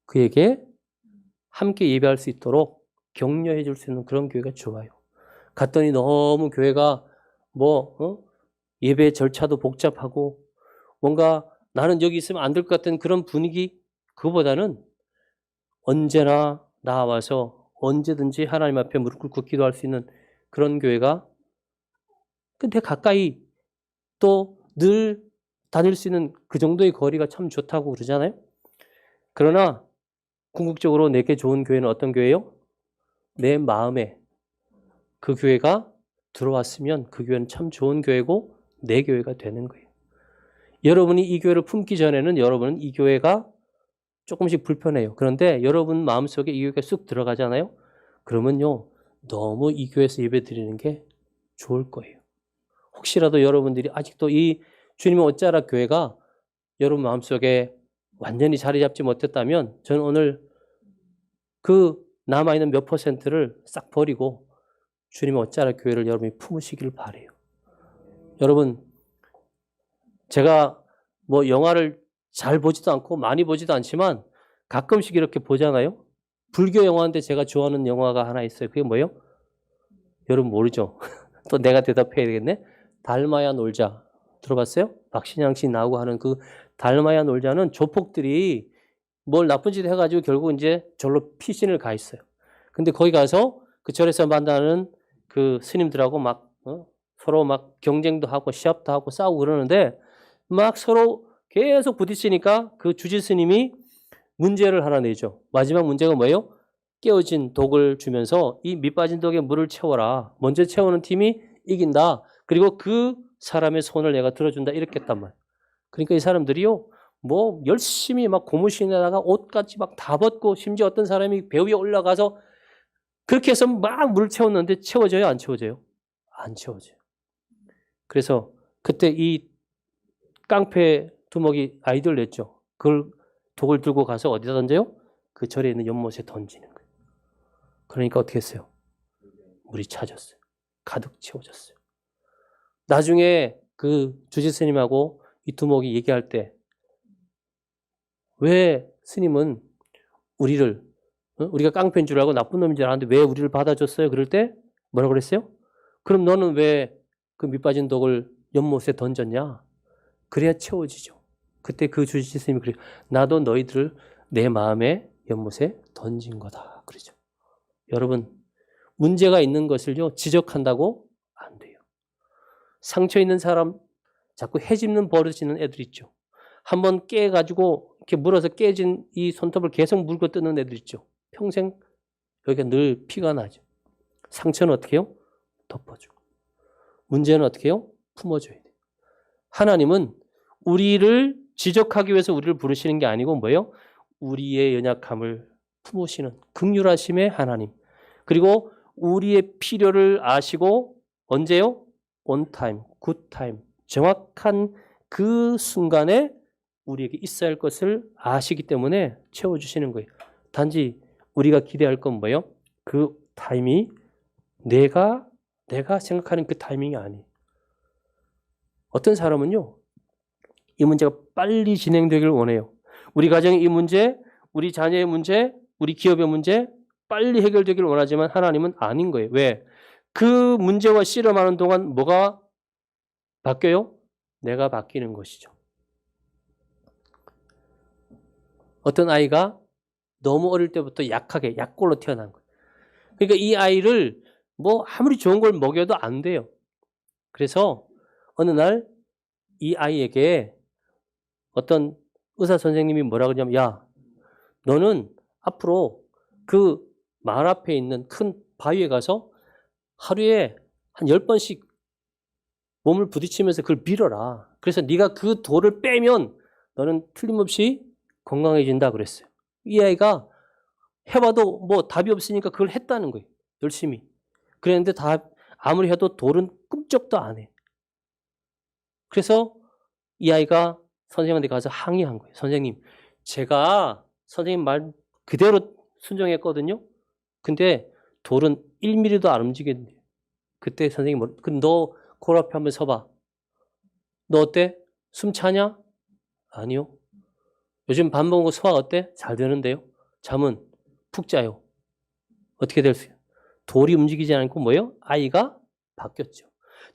A: 그에게 함께 예배할 수 있도록 격려해 줄 수 있는 그런 교회가 좋아요. 갔더니 너무 교회가 예배 절차도 복잡하고 뭔가 나는 여기 있으면 안 될 것 같은 그런 분위기 그거보다는 언제나 나와서 언제든지 하나님 앞에 무릎 꿇고 기도할 수 있는 그런 교회가 근데 가까이 또 늘 다닐 수 있는 그 정도의 거리가 참 좋다고 그러잖아요. 그러나 궁극적으로 내게 좋은 교회는 어떤 교회예요? 내 마음에 그 교회가 들어왔으면 그 교회는 참 좋은 교회고 내 교회가 되는 거예요. 여러분이 이 교회를 품기 전에는 여러분은 이 교회가 조금씩 불편해요. 그런데 여러분 마음속에 이 교회가 쑥 들어가잖아요. 그러면요 너무 이 교회에서 예배 드리는 게 좋을 거예요. 혹시라도 여러분들이 아직도 이 주님의 어짜라 교회가 여러분 마음속에 완전히 자리 잡지 못했다면 저는 오늘 그 남아있는 몇 퍼센트를 싹 버리고 주님의 어짜라 교회를 여러분이 품으시길 바라요. 여러분 제가 영화를 잘 보지도 않고 많이 보지도 않지만 가끔씩 이렇게 보잖아요. 불교 영화인데 제가 좋아하는 영화가 하나 있어요. 그게 뭐예요? 여러분 모르죠? 또 내가 대답해야 되겠네. 달마야 놀자. 들어봤어요? 박신양 씨 나오고 하는 그 달마야 놀자는 조폭들이 뭘 나쁜 짓 해가지고 결국 이제 절로 피신을 가 있어요. 근데 거기 가서 그 절에서 만나는 그 스님들하고 서로 막 경쟁도 하고 시합도 하고 싸우고 그러는데 막 서로 계속 부딪히니까 그 주지 스님이 문제를 하나 내죠. 마지막 문제가 뭐예요? 깨어진 독을 주면서 이 밑빠진 독에 물을 채워라. 먼저 채우는 팀이 이긴다. 그리고 그 사람의 손을 내가 들어준다. 이렇게 했단 말이에요. 그러니까 이 사람들이요, 뭐 열심히 막 고무신에다가 옷까지 막 다 벗고, 심지어 어떤 사람이 배 위에 올라가서 그렇게 해서 막 물을 채웠는데 채워져요? 안 채워져요? 안 채워져요. 그래서 그때 이 깡패 두목이 아이디어를 냈죠. 그걸 독을 들고 가서 어디다 던져요? 그 절에 있는 연못에 던지는 거예요. 그러니까 어떻게 했어요? 물이 차졌어요. 가득 채워졌어요. 나중에 그 주지 스님하고 이 두목이 얘기할 때, 왜 스님은 우리를, 우리가 깡패인 줄 알고 나쁜 놈인 줄 알았는데 왜 우리를 받아줬어요? 그럴 때 뭐라고 그랬어요? 그럼 너는 왜 그 밑빠진 독을 연못에 던졌냐? 그래야 채워지죠. 그때 그 주지 스님이 그래요. 나도 너희들을 내 마음의 연못에 던진 거다. 그러죠. 여러분, 문제가 있는 것을요, 지적한다고 안 돼요. 상처 있는 사람, 자꾸 헤집는 버릇이는 애들 있죠. 한번 깨가지고 이렇게 물어서 깨진 이 손톱을 계속 물고 뜯는 애들 있죠. 평생 여기가 늘 피가 나죠. 상처는 어떻게 해요? 덮어주고. 문제는 어떻게 해요? 품어줘야 돼요. 하나님은 우리를 지적하기 위해서 우리를 부르시는 게 아니고 뭐예요? 우리의 연약함을 품으시는 긍휼하심의 하나님. 그리고 우리의 필요를 아시고 언제요? on time, good time. 정확한 그 순간에 우리에게 있어야 할 것을 아시기 때문에 채워주시는 거예요. 단지 우리가 기대할 건 뭐예요? 그 타임이 내가 생각하는 그 타이밍이 아니에요. 어떤 사람은요, 이 문제가 빨리 진행되길 원해요. 우리 가정의 이 문제, 우리 자녀의 문제, 우리 기업의 문제 빨리 해결되길 원하지만 하나님은 아닌 거예요. 왜? 그 문제와 씨름하는 동안 뭐가 바뀌어요? 내가 바뀌는 것이죠. 어떤 아이가 너무 어릴 때부터 약하게 약골로 태어난 거예요. 그러니까 이 아이를 뭐 아무리 좋은 걸 먹여도 안 돼요. 그래서 어느 날 이 아이에게 어떤 의사 선생님이 뭐라 그러냐면, 야, 너는 앞으로 그 마을 앞에 있는 큰 바위에 가서 하루에 한 10번씩 몸을 부딪히면서 그걸 밀어라. 그래서 네가 그 돌을 빼면 너는 틀림없이 건강해진다 그랬어요. 이 아이가 해봐도 뭐 답이 없으니까 그걸 했다는 거예요. 열심히. 그랬는데 아무리 해도 돌은 꿈쩍도 안 해. 그래서 이 아이가 선생님한테 가서 항의한 거예요. 선생님, 제가 선생님 말 그대로 순종했거든요. 근데 돌은 1mm도 안 움직였는데. 그때 선생님이 그럼 너 그 앞에 한번 서봐. 너 어때? 숨 차냐? 아니요. 요즘 밥 먹은 거 소화 어때? 잘 되는데요. 잠은 푹 자요. 어떻게 됐어요? 돌이 움직이지 않고 뭐예요? 아이가 바뀌었죠.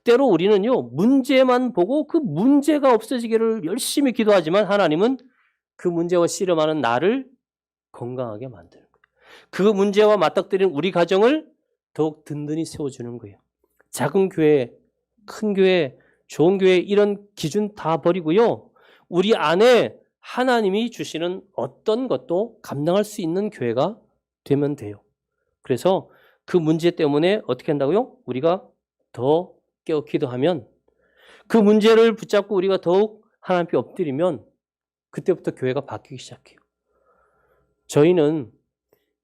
A: 때로 우리는요, 문제만 보고 그 문제가 없어지기를 열심히 기도하지만 하나님은 그 문제와 씨름하는 나를 건강하게 만드는 거예요. 그 문제와 맞닥뜨리는 우리 가정을 더욱 든든히 세워주는 거예요. 작은 교회, 큰 교회, 좋은 교회 이런 기준 다 버리고요. 우리 안에 하나님이 주시는 어떤 것도 감당할 수 있는 교회가 되면 돼요. 그래서 그 문제 때문에 어떻게 한다고요? 우리가 더 깨어 기도하면 그 문제를 붙잡고 우리가 더욱 하나님께 엎드리면 그때부터 교회가 바뀌기 시작해요. 저희는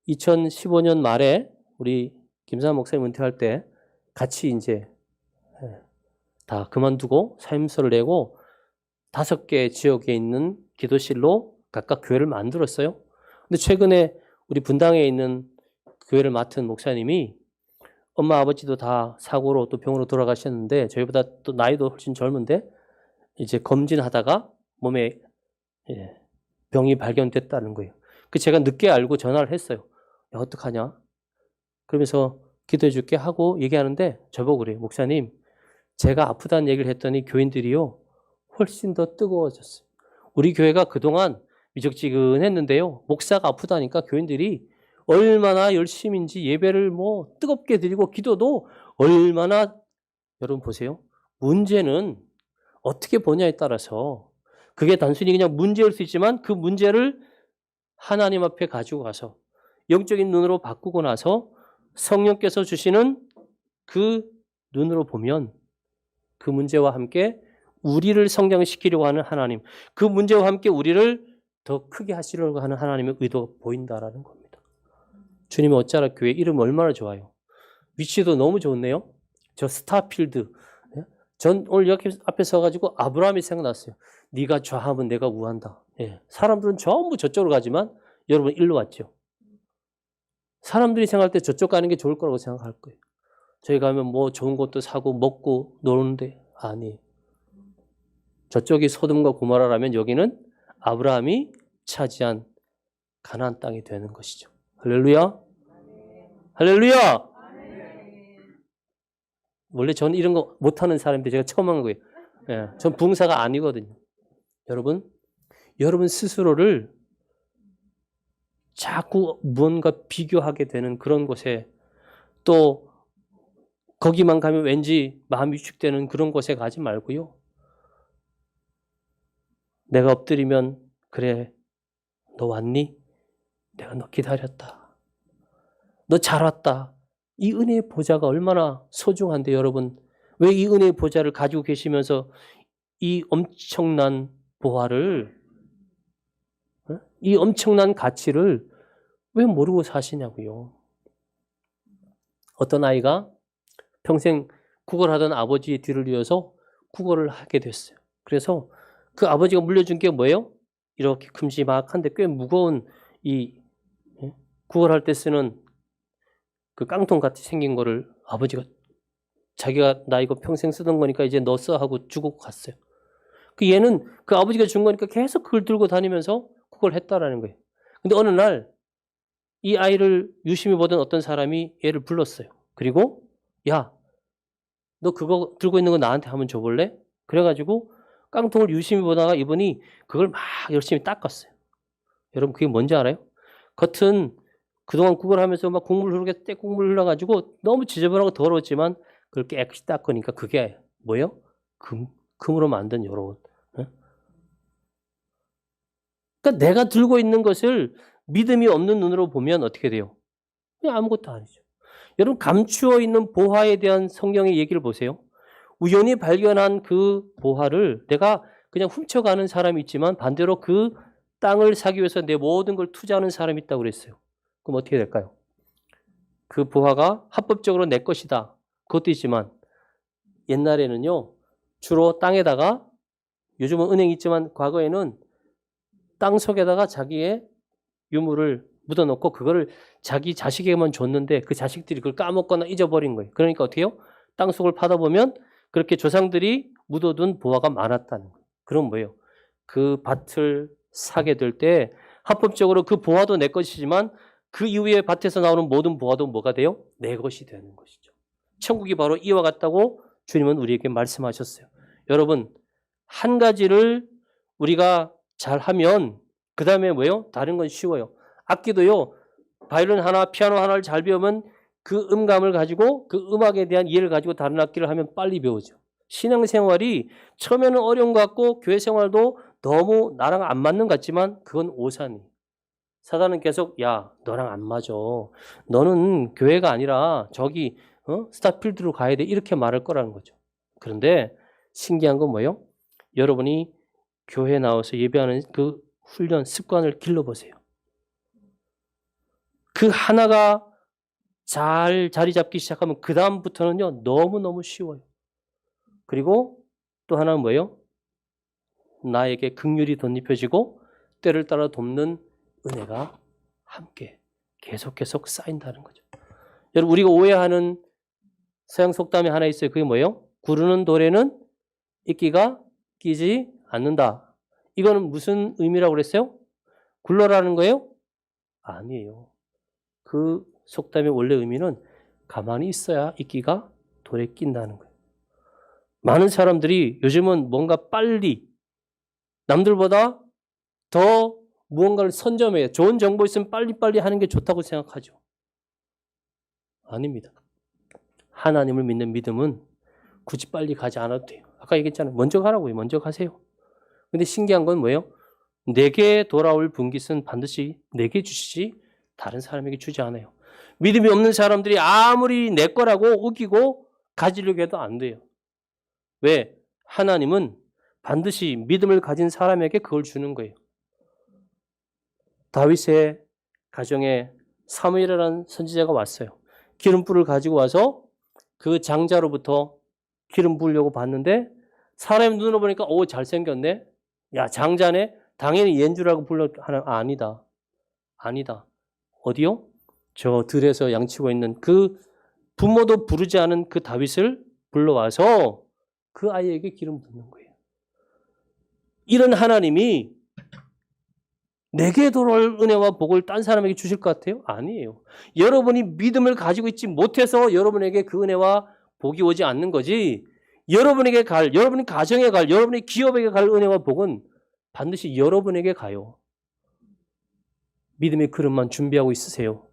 A: 2015년 말에 우리 김삼 목사님 은퇴할 때 같이 이제 다 그만두고 사임서를 내고 5개 지역에 있는 기도실로 각각 교회를 만들었어요. 근데 최근에 우리 분당에 있는 교회를 맡은 목사님이 엄마 아버지도 다 사고로 또 병으로 돌아가셨는데 저희보다 또 나이도 훨씬 젊은데 이제 검진하다가 몸에 병이 발견됐다는 거예요. 그 제가 늦게 알고 전화를 했어요. 야, 어떡하냐? 그러면서 기도해 줄게 하고 얘기하는데 저보고 그래요. 목사님, 제가 아프다는 얘기를 했더니 교인들이요, 훨씬 더 뜨거워졌어요. 우리 교회가 그동안 미적지근했는데요, 목사가 아프다니까 교인들이 얼마나 열심인지 예배를 뭐 뜨겁게 드리고 기도도 얼마나, 여러분 보세요. 문제는 어떻게 보냐에 따라서 그게 단순히 그냥 문제일 수 있지만 그 문제를 하나님 앞에 가지고 가서 영적인 눈으로 바꾸고 나서 성령께서 주시는 그 눈으로 보면 그 문제와 함께 우리를 성장시키려고 하는 하나님, 그 문제와 함께 우리를 더 크게 하시려고 하는 하나님의 의도가 보인다라는 겁니다. 주님의 어쩌라 교회 이름 얼마나 좋아요. 위치도 너무 좋네요. 저 스타필드. 전 오늘 여기 앞에 서가지고 아브라함이 생각났어요. 네가 좌하면 내가 우한다. 예. 사람들은 전부 저쪽으로 가지만 여러분 일로 왔죠. 사람들이 생각할 때 저쪽 가는 게 좋을 거라고 생각할 거예요. 저희 가면 뭐 좋은 것도 사고 먹고 노는데 아니에요. 저쪽이 소돔과 고모라라면 여기는 아브라함이 차지한 가나안 땅이 되는 것이죠. 할렐루야. 할렐루야. 원래 저는 이런 거 못하는 사람인데 제가 처음 한 거예요. 예, 전 부흥사가 아니거든요. 여러분 스스로를 자꾸 무언가 비교하게 되는 그런 곳에 또 거기만 가면 왠지 마음이 위축되는 그런 곳에 가지 말고요. 내가 엎드리면 그래 너 왔니? 내가 너 기다렸다. 너 잘 왔다. 이 은혜의 보좌가 얼마나 소중한데 여러분 왜 이 은혜의 보좌를 가지고 계시면서 이 엄청난 보화를 이 엄청난 가치를 왜 모르고 사시냐고요. 어떤 아이가 평생 국어를 하던 아버지의 뒤를 이어서 국어를 하게 됐어요. 그래서 그 아버지가 물려준 게 뭐예요? 이렇게 큼지막한데 꽤 무거운 이 국어를 할 때 쓰는 그 깡통 같이 생긴 거를 아버지가 자기가 나 이거 평생 쓰던 거니까 이제 너 써 하고 주고 갔어요. 그 얘는 그 아버지가 준 거니까 계속 그걸 들고 다니면서 그걸 했다라는 거예요. 근데 어느 날 이 아이를 유심히 보던 어떤 사람이 얘를 불렀어요. 그리고 야, 너 그거 들고 있는 거 나한테 한번 줘볼래? 그래가지고 깡통을 유심히 보다가 이분이 그걸 막 열심히 닦았어요. 여러분 그게 뭔지 알아요? 겉은 그동안 국어를 하면서 막 국물 흐르게 떼국물 흘러가지고 너무 지저분하고 더러웠지만 그걸 깨끗이 닦으니까 그게 뭐예요? 금으로 만든 요런. 그러니까 내가 들고 있는 것을 믿음이 없는 눈으로 보면 어떻게 돼요? 그냥 아무것도 아니죠. 여러분 감추어 있는 보화에 대한 성경의 얘기를 보세요. 우연히 발견한 그 보화를 내가 그냥 훔쳐가는 사람이 있지만 반대로 그 땅을 사기 위해서 내 모든 걸 투자하는 사람이 있다고 그랬어요. 그럼 어떻게 될까요? 그 보화가 합법적으로 내 것이다. 그것도 있지만 옛날에는요. 주로 땅에다가 요즘은 은행이 있지만 과거에는 땅 속에다가 자기의 유물을 묻어놓고 그거를 자기 자식에게만 줬는데 그 자식들이 그걸 까먹거나 잊어버린 거예요. 그러니까 어떻게 해요? 땅 속을 파다 보면 그렇게 조상들이 묻어둔 보화가 많았다는 거예요. 그럼 뭐예요? 그 밭을 사게 될 때 합법적으로 그 보화도 내 것이지만 그 이후에 밭에서 나오는 모든 보화도 뭐가 돼요? 내 것이 되는 것이죠. 천국이 바로 이와 같다고 주님은 우리에게 말씀하셨어요. 여러분 한 가지를 우리가 잘하면 그 다음에 뭐예요? 다른 건 쉬워요. 악기도요. 바이올린 하나, 피아노 하나를 잘 배우면 그 음감을 가지고 그 음악에 대한 이해를 가지고 다른 악기를 하면 빨리 배우죠. 신앙생활이 처음에는 어려운 것 같고 교회 생활도 너무 나랑 안 맞는 것 같지만 그건 오산이에요. 사단은 계속 야 너랑 안 맞아. 너는 교회가 아니라 저기 스타필드로 가야 돼. 이렇게 말할 거라는 거죠. 그런데 신기한 건 뭐예요? 여러분이 교회 나와서 예배하는 그 훈련 습관을 길러보세요. 그 하나가 잘 자리 잡기 시작하면 그 다음부터는요 너무너무 쉬워요. 그리고 또 하나는 뭐예요? 나에게 긍휼이 덧입혀지고 때를 따라 돕는 은혜가 함께 계속 쌓인다는 거죠. 여러분 우리가 오해하는 서양 속담이 하나 있어요. 그게 뭐예요? 구르는 돌에는 이끼가 끼지 않는다. 이거는 무슨 의미라고 그랬어요? 굴러라는 거예요? 아니에요. 그 속담의 원래 의미는 가만히 있어야 이끼가 돌에 낀다는 거예요. 많은 사람들이 요즘은 뭔가 빨리 남들보다 더 무언가를 선점해요. 좋은 정보 있으면 빨리빨리 하는 게 좋다고 생각하죠. 아닙니다. 하나님을 믿는 믿음은 굳이 빨리 가지 않아도 돼요. 아까 얘기했잖아요. 먼저 가라고요. 먼저 가세요. 근데 신기한 건 뭐예요? 내게 돌아올 분깃은 반드시 내게 주시지 다른 사람에게 주지 않아요. 믿음이 없는 사람들이 아무리 내 거라고 우기고 가지려고 해도 안 돼요. 왜? 하나님은 반드시 믿음을 가진 사람에게 그걸 주는 거예요. 다윗의 가정에 사무엘이라는 선지자가 왔어요. 기름불을 가지고 와서 그 장자로부터 기름 부으려고 봤는데 사람의 눈으로 보니까 오 잘생겼네. 야 장자네. 당연히 얘인 줄 알고 불러 하나 아니다. 아니다. 어디요? 저 들에서 양치고 있는 그 부모도 부르지 않은 그 다윗을 불러와서 그 아이에게 기름 붓는 거예요. 이런 하나님이 내게 돌아올 은혜와 복을 딴 사람에게 주실 것 같아요? 아니에요. 여러분이 믿음을 가지고 있지 못해서 여러분에게 그 은혜와 복이 오지 않는 거지, 여러분에게 갈, 여러분의 가정에 갈, 여러분의 기업에게 갈 은혜와 복은 반드시 여러분에게 가요. 믿음의 그릇만 준비하고 있으세요.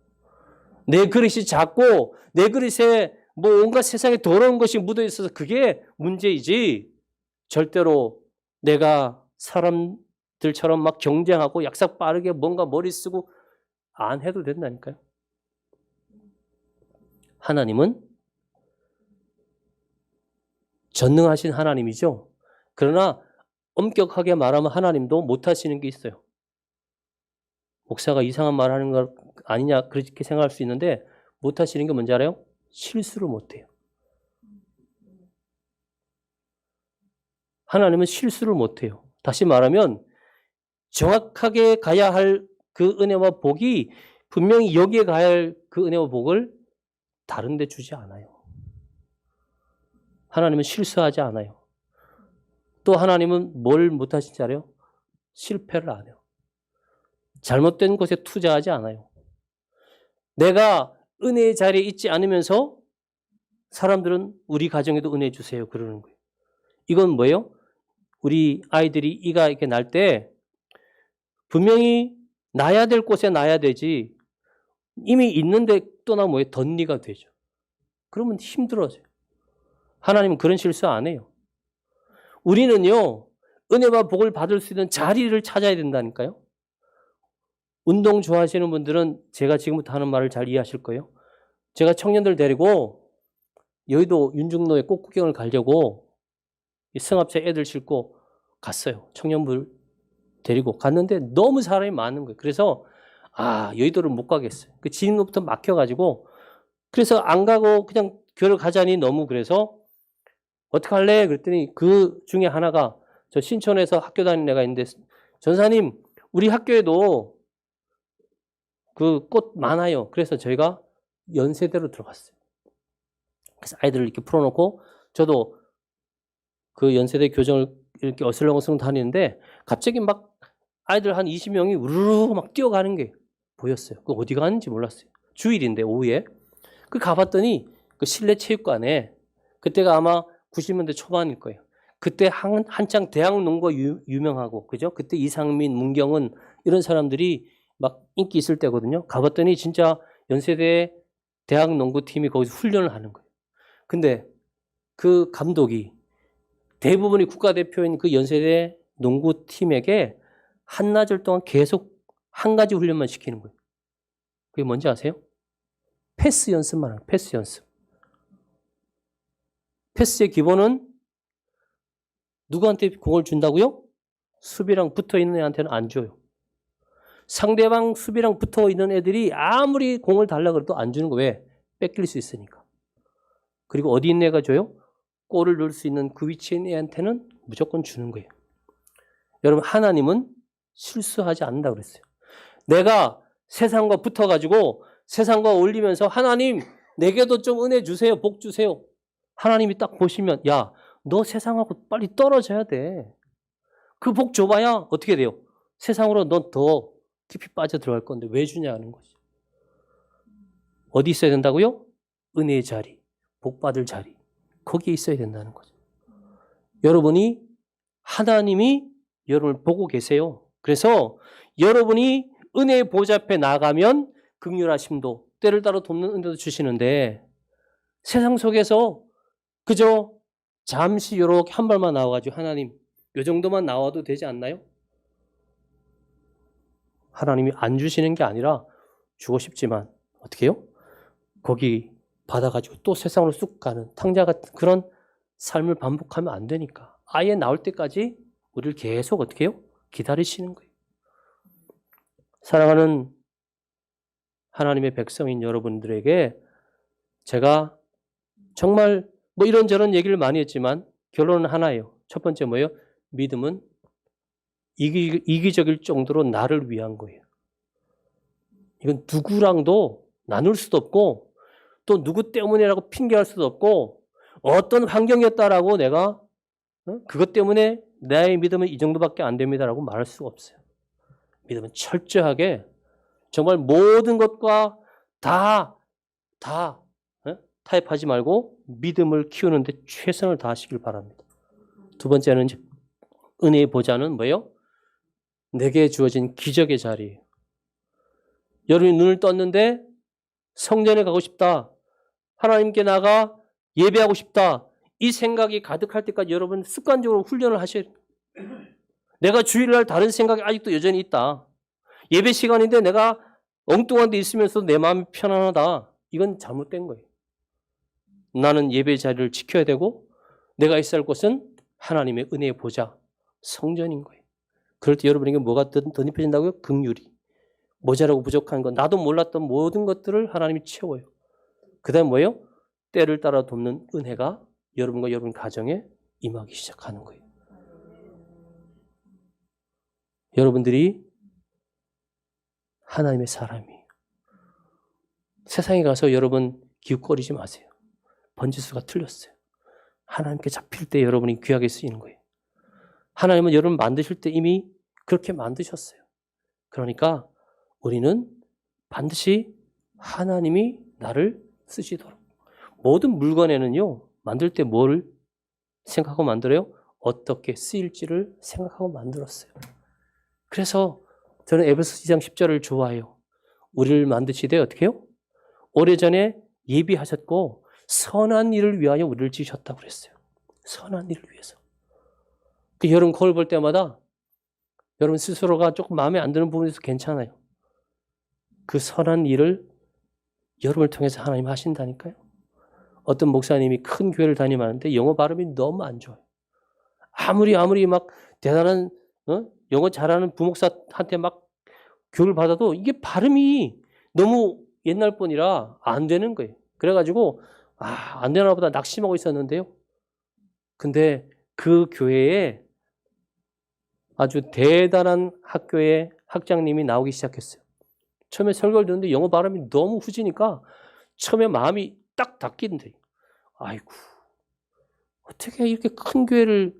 A: 내 그릇이 작고 내 그릇에 뭐 온갖 세상에 더러운 것이 묻어 있어서 그게 문제이지, 절대로 내가 사람들처럼 막 경쟁하고 약삭 빠르게 뭔가 머리 쓰고 안 해도 된다니까요. 하나님은 전능하신 하나님이죠. 그러나 엄격하게 말하면 하나님도 못하시는 게 있어요. 목사가 이상한 말 하는 거 아니냐 그렇게 생각할 수 있는데 못하시는 게 뭔지 알아요? 실수를 못해요. 하나님은 실수를 못해요. 다시 말하면 정확하게 가야 할 그 은혜와 복이 분명히 여기에 가야 할 그 은혜와 복을 다른 데 주지 않아요. 하나님은 실수하지 않아요. 또 하나님은 뭘 못하신지 알아요? 실패를 안 해요. 잘못된 곳에 투자하지 않아요. 내가 은혜의 자리에 있지 않으면서 사람들은 우리 가정에도 은혜 주세요 그러는 거예요. 이건 뭐예요? 우리 아이들이 이가 이렇게 날 때 분명히 나야 될 곳에 나야 되지, 이미 있는데 또 나 뭐예요? 덧니가 되죠. 그러면 힘들어져요. 하나님은 그런 실수 안 해요. 우리는요, 은혜와 복을 받을 수 있는 자리를 찾아야 된다니까요. 운동 좋아하시는 분들은 제가 지금부터 하는 말을 잘 이해하실 거예요. 제가 청년들 데리고 여의도 윤중로에 꽃구경을 가려고 승합차 애들 싣고 갔어요. 청년들 데리고 갔는데 너무 사람이 많은 거예요. 그래서 여의도를 못 가겠어요. 그 진입로부터 막혀가지고, 그래서 안 가고 그냥 교회를 가자니 너무, 그래서 어떻게 할래? 그랬더니 그 중에 하나가, 저 신촌에서 학교 다니는 애가 있는데, 전사님 우리 학교에도 그 꽃 많아요. 그래서 저희가 연세대로 들어갔어요. 그래서 아이들을 이렇게 풀어놓고 저도 그 연세대 교정을 이렇게 어슬렁어슬렁 다니는데 갑자기 막 아이들 한 20명이 우르르 막 뛰어가는 게 보였어요. 그 어디 가는지 몰랐어요. 주일인데 오후에. 그 가봤더니 그 실내 체육관에, 그때가 아마 90년대 초반일 거예요. 그때 한창 대학 농구가 유명하고, 그죠? 그때 이상민, 문경은 이런 사람들이 막 인기 있을 때거든요. 가봤더니 진짜 연세대 대학 농구팀이 거기서 훈련을 하는 거예요. 근데 그 감독이 대부분이 국가대표인 그 연세대 농구팀에게 한나절 동안 계속 한 가지 훈련만 시키는 거예요. 그게 뭔지 아세요? 패스 연습만 하는 거예요. 패스 연습. 패스의 기본은 누구한테 공을 준다고요? 수비랑 붙어있는 애한테는 안 줘요. 상대방 수비랑 붙어있는 애들이 아무리 공을 달라고 해도 안 주는 거예요. 왜? 뺏길 수 있으니까. 그리고 어디 있는 애가 줘요? 골을 넣을 수 있는 그 위치에 있는 애한테는 무조건 주는 거예요. 여러분, 하나님은 실수하지 않는다고 그랬어요. 내가 세상과 붙어가지고 세상과 어울리면서 하나님 내게도 좀 은혜 주세요, 복 주세요. 하나님이 딱 보시면, 야, 너 세상하고 빨리 떨어져야 돼. 그 복 줘봐야 어떻게 돼요? 세상으로 넌 더 깊이 빠져 들어갈 건데 왜 주냐는 거죠. 어디 있어야 된다고요? 은혜의 자리, 복 받을 자리, 거기에 있어야 된다는 거죠. 여러분이, 하나님이 여러분을 보고 계세요. 그래서 여러분이 은혜의 보좌 앞에 나가면 긍휼하심도, 때를 따라 돕는 은혜도 주시는데, 세상 속에서 그저 잠시 이렇게 한 발만 나와가지고 하나님 요 정도만 나와도 되지 않나요? 하나님이 안 주시는 게 아니라 주고 싶지만 어떻게 해요? 거기 받아가지고 또 세상으로 쑥 가는 탕자 같은 그런 삶을 반복하면 안 되니까 아예 나올 때까지 우리를 계속 어떻게 해요? 기다리시는 거예요. 사랑하는 하나님의 백성인 여러분들에게 제가 정말 뭐 이런저런 얘기를 많이 했지만 결론은 하나예요. 첫 번째 뭐예요? 믿음은 이기적일 정도로 나를 위한 거예요. 이건 누구랑도 나눌 수도 없고 또 누구 때문에라고 핑계할 수도 없고 어떤 환경이었다라고 내가 그것 때문에 나의 믿음은 이 정도밖에 안 됩니다라고 말할 수가 없어요. 믿음은 철저하게 정말 모든 것과 다 타협하지 말고 믿음을 키우는데 최선을 다하시길 바랍니다. 두 번째는 은혜의 보좌는 뭐예요? 내게 주어진 기적의 자리예요. 여러분이 눈을 떴는데 성전에 가고 싶다. 하나님께 나가 예배하고 싶다. 이 생각이 가득할 때까지 여러분 습관적으로 훈련을 하셔야 돼요. 내가 주일날 다른 생각이 아직도 여전히 있다. 예배 시간인데 내가 엉뚱한 데 있으면서도 내 마음이 편안하다. 이건 잘못된 거예요. 나는 예배 자리를 지켜야 되고 내가 있어야 할 곳은 하나님의 은혜의 보좌, 성전인 거예요. 그럴 때 여러분에게 뭐가 덧입혀진다고요? 긍휼이. 모자라고 부족한 것, 나도 몰랐던 모든 것들을 하나님이 채워요. 그 다음 뭐예요? 때를 따라 돕는 은혜가 여러분과 여러분 가정에 임하기 시작하는 거예요. 여러분들이 하나님의 사람이에요. 세상에 가서 여러분 기웃거리지 마세요. 번지수가 틀렸어요. 하나님께 잡힐 때 여러분이 귀하게 쓰이는 거예요. 하나님은 여러분 만드실 때 이미 그렇게 만드셨어요. 그러니까 우리는 반드시 하나님이 나를 쓰시도록. 모든 물건에는요, 만들 때 뭘 생각하고 만들어요? 어떻게 쓰일지를 생각하고 만들었어요. 그래서 저는 에베소 2장 10절을 좋아해요. 우리를 만드시되 어떻게 해요? 오래전에 예비하셨고 선한 일을 위하여 우리를 지으셨다고 그랬어요. 선한 일을 위해서. 여러분 거울 볼 때마다 여러분 스스로가 조금 마음에 안 드는 부분에서 괜찮아요. 그 선한 일을 여러분을 통해서 하나님 하신다니까요. 어떤 목사님이 큰 교회를 다니면는데 영어 발음이 너무 안 좋아요. 아무리 막 대단한 영어 잘하는 부목사한테 막 교육을 받아도 이게 발음이 너무 옛날 분이라 안 되는 거예요. 그래가지고 안 되나 보다 낙심하고 있었는데요. 근데 그 교회에 아주 대단한 학교의 학장님이 나오기 시작했어요. 처음에 설교를 듣는데 영어 발음이 너무 후지니까 처음에 마음이 딱 닫긴데, 아이고 어떻게 이렇게 큰 교회를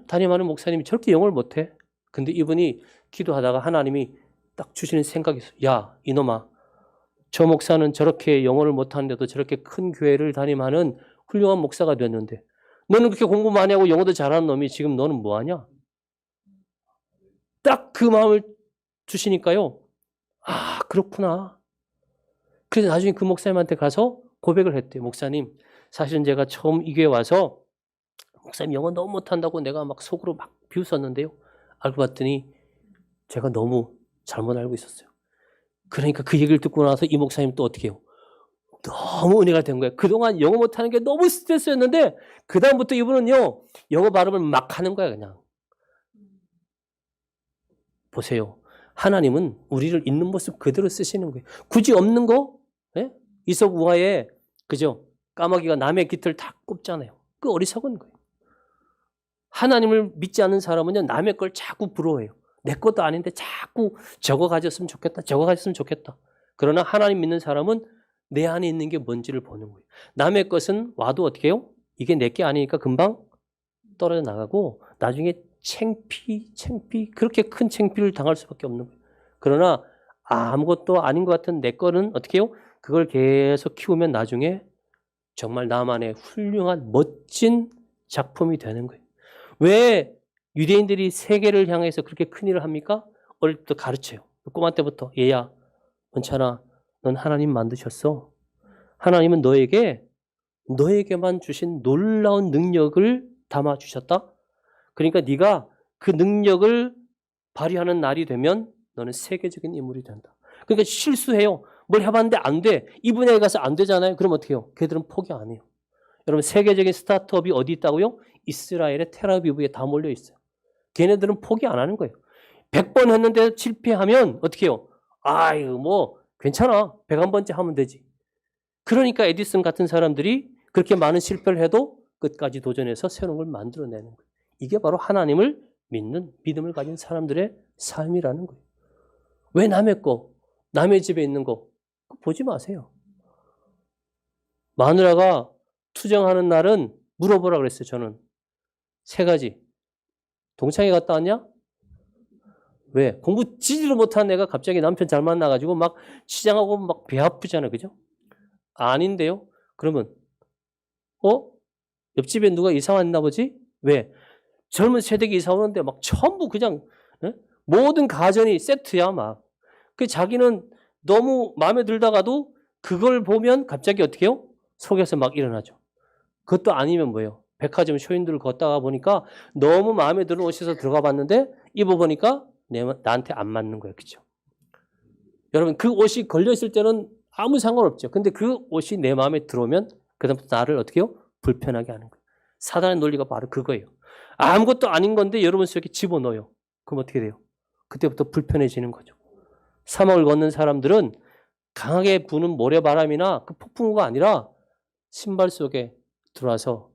A: 담임하는 목사님이 저렇게 영어를 못해? 근데 이분이 기도하다가 하나님이 딱 주시는 생각이 있어요. 야 이놈아, 저 목사는 저렇게 영어를 못하는데도 저렇게 큰 교회를 담임하는 훌륭한 목사가 됐는데 너는 그렇게 공부 많이 하고 영어도 잘하는 놈이 지금 너는 뭐하냐? 딱 그 마음을 주시니까요. 아 그렇구나. 그래서 나중에 그 목사님한테 가서 고백을 했대요. 목사님, 사실은 제가 처음 이 교회 와서 목사님 영어 너무 못한다고 내가 막 속으로 막 비웃었는데요. 알고 봤더니 제가 너무 잘못 알고 있었어요. 그러니까 그 얘기를 듣고 나서 이 목사님 또 어떻게 해요? 너무 은혜가 된 거예요. 그동안 영어 못하는 게 너무 스트레스였는데 그 다음부터 이분은요 영어 발음을 막 하는 거야. 그냥 보세요. 하나님은 우리를 있는 모습 그대로 쓰시는 거예요. 굳이 없는 거, 이솝 우화에 그죠? 까마귀가 남의 깃을 다 꼽잖아요. 그 어리석은 거예요. 하나님을 믿지 않는 사람은요 남의 걸 자꾸 부러워해요. 내 것도 아닌데 자꾸 저거 가졌으면 좋겠다, 저거 가졌으면 좋겠다. 그러나 하나님 믿는 사람은 내 안에 있는 게 뭔지를 보는 거예요. 남의 것은 와도 어떻게 해요? 이게 내 게 아니니까 금방 떨어져 나가고 나중에 창피 그렇게 큰 창피를 당할 수밖에 없는 거예요. 그러나 아무것도 아닌 것 같은 내 거는 어떻게 해요? 그걸 계속 키우면 나중에 정말 나만의 훌륭한 멋진 작품이 되는 거예요. 왜 유대인들이 세계를 향해서 그렇게 큰 일을 합니까? 어릴 때부터 가르쳐요. 꼬마 때부터. 얘야, 원찬아, 넌 하나님 만드셨어. 하나님은 너에게만 주신 놀라운 능력을 담아주셨다. 그러니까 네가 그 능력을 발휘하는 날이 되면 너는 세계적인 인물이 된다. 그러니까 실수해요. 뭘 해봤는데 안 돼. 이 분야에 가서 안 되잖아요. 그럼 어떻게 해요? 걔들은 포기 안 해요. 여러분 세계적인 스타트업이 어디 있다고요? 이스라엘의 텔아비브에 다 몰려 있어요. 걔네들은 포기 안 하는 거예요. 100번 했는데 실패하면 어떻게 해요? 아유 뭐 괜찮아. 101번째 하면 되지. 그러니까 에디슨 같은 사람들이 그렇게 많은 실패를 해도 끝까지 도전해서 새로운 걸 만들어내는 거예요. 이게 바로 하나님을 믿는 믿음을 가진 사람들의 삶이라는 거예요. 왜 남의 거, 남의 집에 있는 거 보지 마세요. 마누라가 투정하는 날은 물어보라 그랬어요. 저는 3가지. 동창회 갔다 왔냐? 왜? 공부 지지를 못한 애가 갑자기 남편 잘 만나가지고 막 시장하고 막 배 아프잖아요. 그죠? 아닌데요? 그러면 옆집에 누가 이사 왔나 보지? 왜? 젊은 세대가 이사 오는데 막 전부 그냥 모든 가전이 세트야 막. 그 자기는 너무 마음에 들다가도 그걸 보면 갑자기 어떻게 해요? 속에서 막 일어나죠. 그것도 아니면 뭐예요? 백화점 쇼윈도를 걷다가 보니까 너무 마음에 드는 옷에서 들어가 봤는데 입어보니까 나한테 안 맞는 거예요. 그죠? 여러분 그 옷이 걸려있을 때는 아무 상관없죠. 근데 그 옷이 내 마음에 들어오면 그다음부터 나를 어떻게 해요? 불편하게 하는 거예요. 사단의 논리가 바로 그거예요. 아무것도 아닌 건데 여러분 속에 집어넣어요. 그럼 어떻게 돼요? 그때부터 불편해지는 거죠. 사막을 걷는 사람들은 강하게 부는 모래바람이나 그 폭풍우가 아니라 신발 속에 들어와서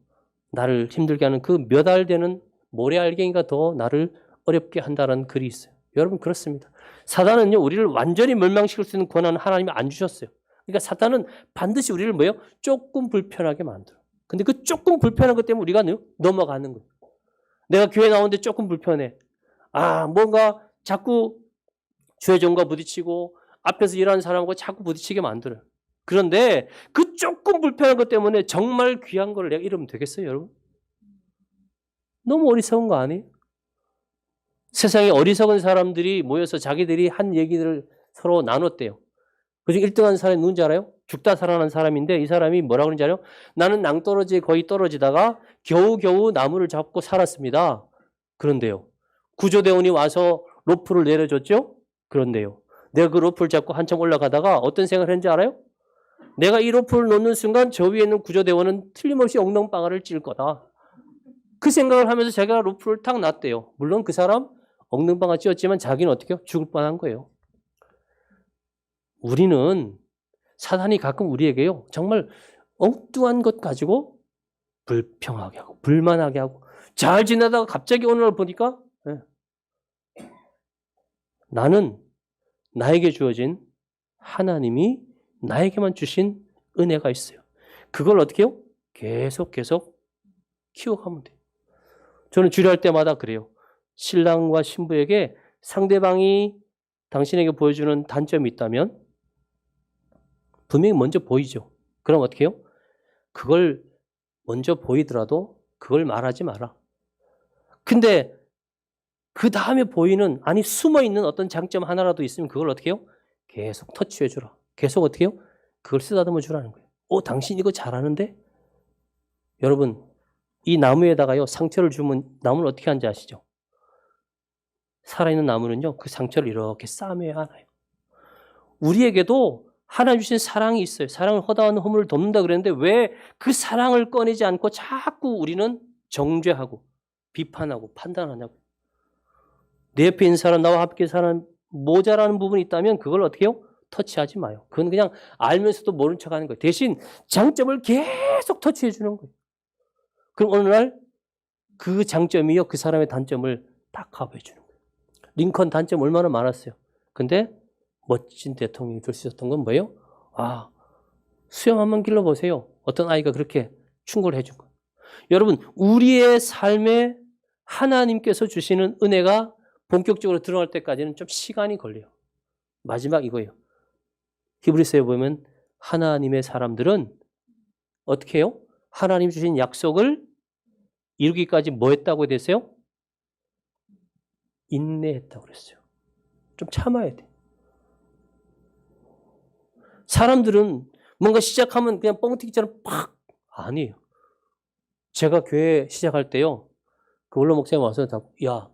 A: 나를 힘들게 하는 그 몇 알 되는 모래알갱이가 더 나를 어렵게 한다는 글이 있어요. 여러분 그렇습니다. 사단은요 우리를 완전히 멸망시킬 수 있는 권한을 하나님이 안 주셨어요. 그러니까 사단은 반드시 우리를 뭐예요? 조금 불편하게 만들어. 근데 그 조금 불편한 것 때문에 우리가 넘어가는 거예요. 내가 교회 나오는데 조금 불편해. 뭔가 자꾸 주의종과 부딪히고 앞에서 일하는 사람하고 자꾸 부딪히게 만들어요. 그런데 그 조금 불편한 것 때문에 정말 귀한 걸 내가 잃으면 되겠어요, 여러분? 너무 어리석은 거 아니에요? 세상에 어리석은 사람들이 모여서 자기들이 한 얘기들을 서로 나눴대요. 그중 1등한 사람이 누군지 알아요? 죽다 살아난 사람인데 이 사람이 뭐라고 그러는지 알아요? 나는 낭떠러지에 거의 떨어지다가 겨우겨우 나무를 잡고 살았습니다. 그런데요. 구조대원이 와서 로프를 내려줬죠? 그런데요. 내가 그 로프를 잡고 한참 올라가다가 어떤 생각을 했는지 알아요? 내가 이 로프를 놓는 순간 저 위에 있는 구조대원은 틀림없이 엉덩방아를 찔 거다. 그 생각을 하면서 제가 로프를 탁 놨대요. 물론 그 사람 엉덩방아 찧었지만 자기는 어떻게 해요? 죽을 뻔한 거예요. 우리는 사단이 가끔 우리에게요. 정말 엉뚱한 것 가지고 불평하게 하고 불만하게 하고 잘 지내다가 갑자기 어느 날 보니까 나는 나에게 주어진 하나님이 나에게만 주신 은혜가 있어요. 그걸 어떻게 해요? 계속 키워가면 돼요. 저는 주례할 때마다 그래요. 신랑과 신부에게 상대방이 당신에게 보여주는 단점이 있다면 분명히 먼저 보이죠. 그럼 어떻게 해요? 그걸 먼저 보이더라도 그걸 말하지 마라. 근데 그 다음에 보이는 숨어있는 어떤 장점 하나라도 있으면 그걸 어떻게 해요? 계속 터치해 주라. 계속 어떻게 해요? 그걸 쓰다듬어 주라는 거예요. 당신 이거 잘하는데? 여러분 이 나무에다가요 상처를 주면 나무는 어떻게 하는지 아시죠? 살아있는 나무는요 그 상처를 이렇게 싸매야 하나요. 우리에게도 하나님 주신 사랑이 있어요. 사랑을 허다한 허물을 덮는다 그랬는데 왜 그 사랑을 꺼내지 않고 자꾸 우리는 정죄하고 비판하고 판단하냐고. 내 옆에 있는 사람, 나와 함께 사는 모자라는 부분이 있다면 그걸 어떻게 해요? 터치하지 마요. 그건 그냥 알면서도 모른 척하는 거예요. 대신 장점을 계속 터치해 주는 거예요. 그럼 어느 날 그 장점이요 그 사람의 단점을 다 커버해 주는 거예요. 링컨 단점 얼마나 많았어요. 근데 멋진 대통령이 될 수 있었던 건 뭐예요? 수염 한번 길러보세요. 어떤 아이가 그렇게 충고를 해준 거예요. 여러분 우리의 삶에 하나님께서 주시는 은혜가 본격적으로 드러날 때까지는 좀 시간이 걸려요. 마지막 이거예요. 히브리서에 보면 하나님의 사람들은 어떻게 해요? 하나님 주신 약속을 이루기까지 뭐 했다고 됐어요? 인내했다고 그랬어요. 좀 참아야 돼. 사람들은 뭔가 시작하면 그냥 뻥튀기처럼 팍! 아니에요. 제가 교회 시작할 때요. 그 원로 목사님 와서 야,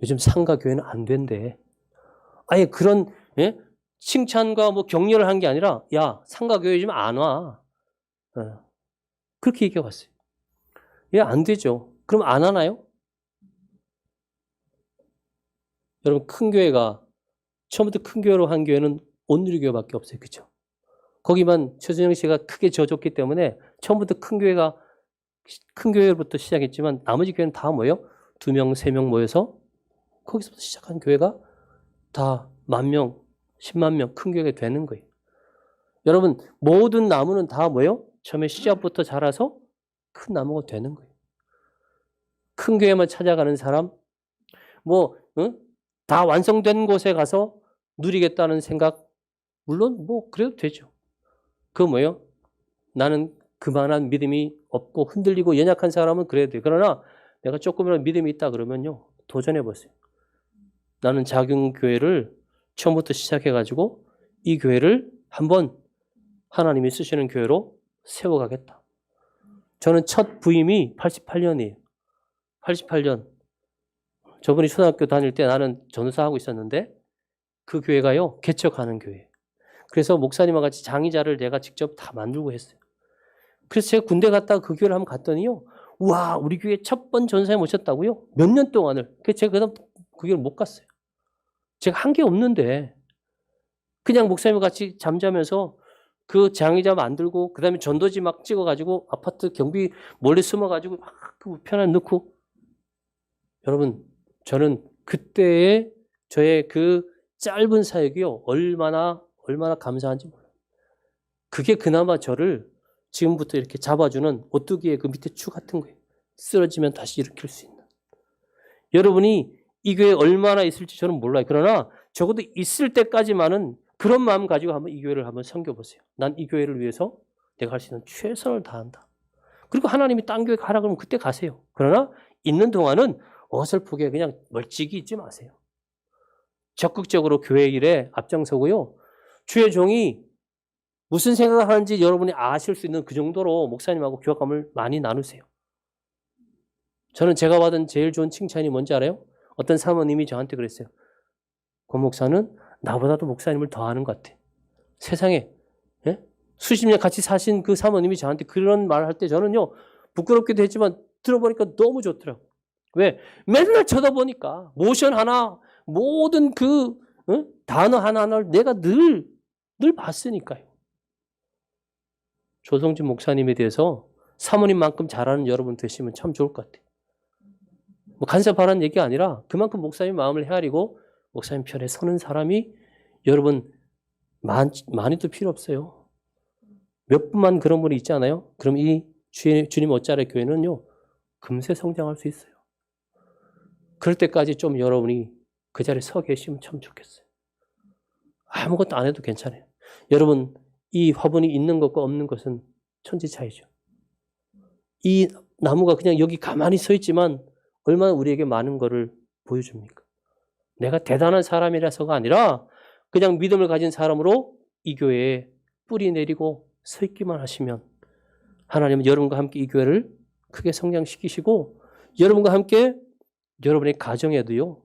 A: 요즘 상가 교회는 안 된대. 아예 그런 예? 칭찬과 뭐 격려를 한 게 아니라 야 상가교회 좀 안 와. 그렇게 얘기해 왔어요. 예, 안 되죠. 그럼 안 하나요? 여러분 큰 교회가 처음부터 큰 교회로 한 교회는 온누리교회밖에 없어요. 그렇죠? 거기만 최준영 씨가 크게 져줬기 때문에 처음부터 큰 교회부터 시작했지만 나머지 교회는 다 뭐예요? 2명, 3명 모여서 거기서부터 시작한 교회가 다 10,000명, 10만 명 큰 교회가 되는 거예요. 여러분 모든 나무는 다 뭐예요? 처음에 씨앗부터 자라서 큰 나무가 되는 거예요. 큰 교회만 찾아가는 사람, 뭐 다 완성된 곳에 가서 누리겠다는 생각, 물론 뭐 그래도 되죠. 그거 뭐예요? 나는 그만한 믿음이 없고 흔들리고 연약한 사람은 그래도 돼요. 그러나 내가 조금이라도 믿음이 있다 그러면요. 도전해 보세요. 나는 작은 교회를 처음부터 시작해가지고 이 교회를 한번 하나님이 쓰시는 교회로 세워가겠다. 저는 첫 부임이 88년이에요. 88년. 저분이 초등학교 다닐 때 나는 전도사 하고 있었는데 그 교회가요. 개척하는 교회. 그래서 목사님과 같이 장의자를 내가 직접 다 만들고 했어요. 그래서 제가 군대 갔다가 그 교회를 한번 갔더니요. 와, 우리 교회 첫 번 전사에 모셨다고요? 몇 년 동안을. 그래서 제가 그다음 그 교회를 못 갔어요. 제가 한 게 없는데 그냥 목사님과 같이 잠자면서 그 장의자 만들고 그다음에 전도지 막 찍어가지고 아파트 경비 몰래 숨어가지고 막 그 우편에 넣고 여러분 저는 그때의 저의 그 짧은 사역이요 얼마나 감사한지 몰라요. 그게 그나마 저를 지금부터 이렇게 잡아주는 오뚜기의 그 밑에 추 같은 거예요. 쓰러지면 다시 일으킬 수 있는. 여러분이 이 교회에 얼마나 있을지 저는 몰라요. 그러나 적어도 있을 때까지만은 그런 마음 가지고 한번 이 교회를 한번 섬겨보세요. 난 이 교회를 위해서 내가 할 수 있는 최선을 다한다. 그리고 하나님이 딴 교회 가라 그러면 그때 가세요. 그러나 있는 동안은 어설프게 그냥 멀찍이 있지 마세요. 적극적으로 교회 일에 앞장서고요. 주의 종이 무슨 생각을 하는지 여러분이 아실 수 있는 그 정도로 목사님하고 교감을 많이 나누세요. 저는 제가 받은 제일 좋은 칭찬이 뭔지 알아요? 어떤 사모님이 저한테 그랬어요. 권 목사는 나보다도 목사님을 더 아는 것 같아. 세상에 예? 수십 년 같이 사신 그 사모님이 저한테 그런 말을 할 때 저는요. 부끄럽기도 했지만 들어보니까 너무 좋더라고요. 왜? 맨날 쳐다보니까 모션 하나 모든 그 단어 하나하나를 내가 늘 봤으니까요. 조성진 목사님에 대해서 사모님만큼 잘하는 여러분 되시면 참 좋을 것 같아요. 뭐 간섭하라는 얘기가 아니라 그만큼 목사님 마음을 헤아리고 목사님 편에 서는 사람이 여러분 많이도 필요 없어요. 몇 분만 그런 분이 있지 않아요? 그럼 이 주님 옷자리 교회는요. 금세 성장할 수 있어요. 그럴 때까지 좀 여러분이 그 자리에 서 계시면 참 좋겠어요. 아무것도 안 해도 괜찮아요. 여러분 이 화분이 있는 것과 없는 것은 천지 차이죠. 이 나무가 그냥 여기 가만히 서 있지만 얼마나 우리에게 많은 것을 보여줍니까? 내가 대단한 사람이라서가 아니라 그냥 믿음을 가진 사람으로 이 교회에 뿌리 내리고 서 있기만 하시면 하나님은 여러분과 함께 이 교회를 크게 성장시키시고 여러분과 함께 여러분의 가정에도요.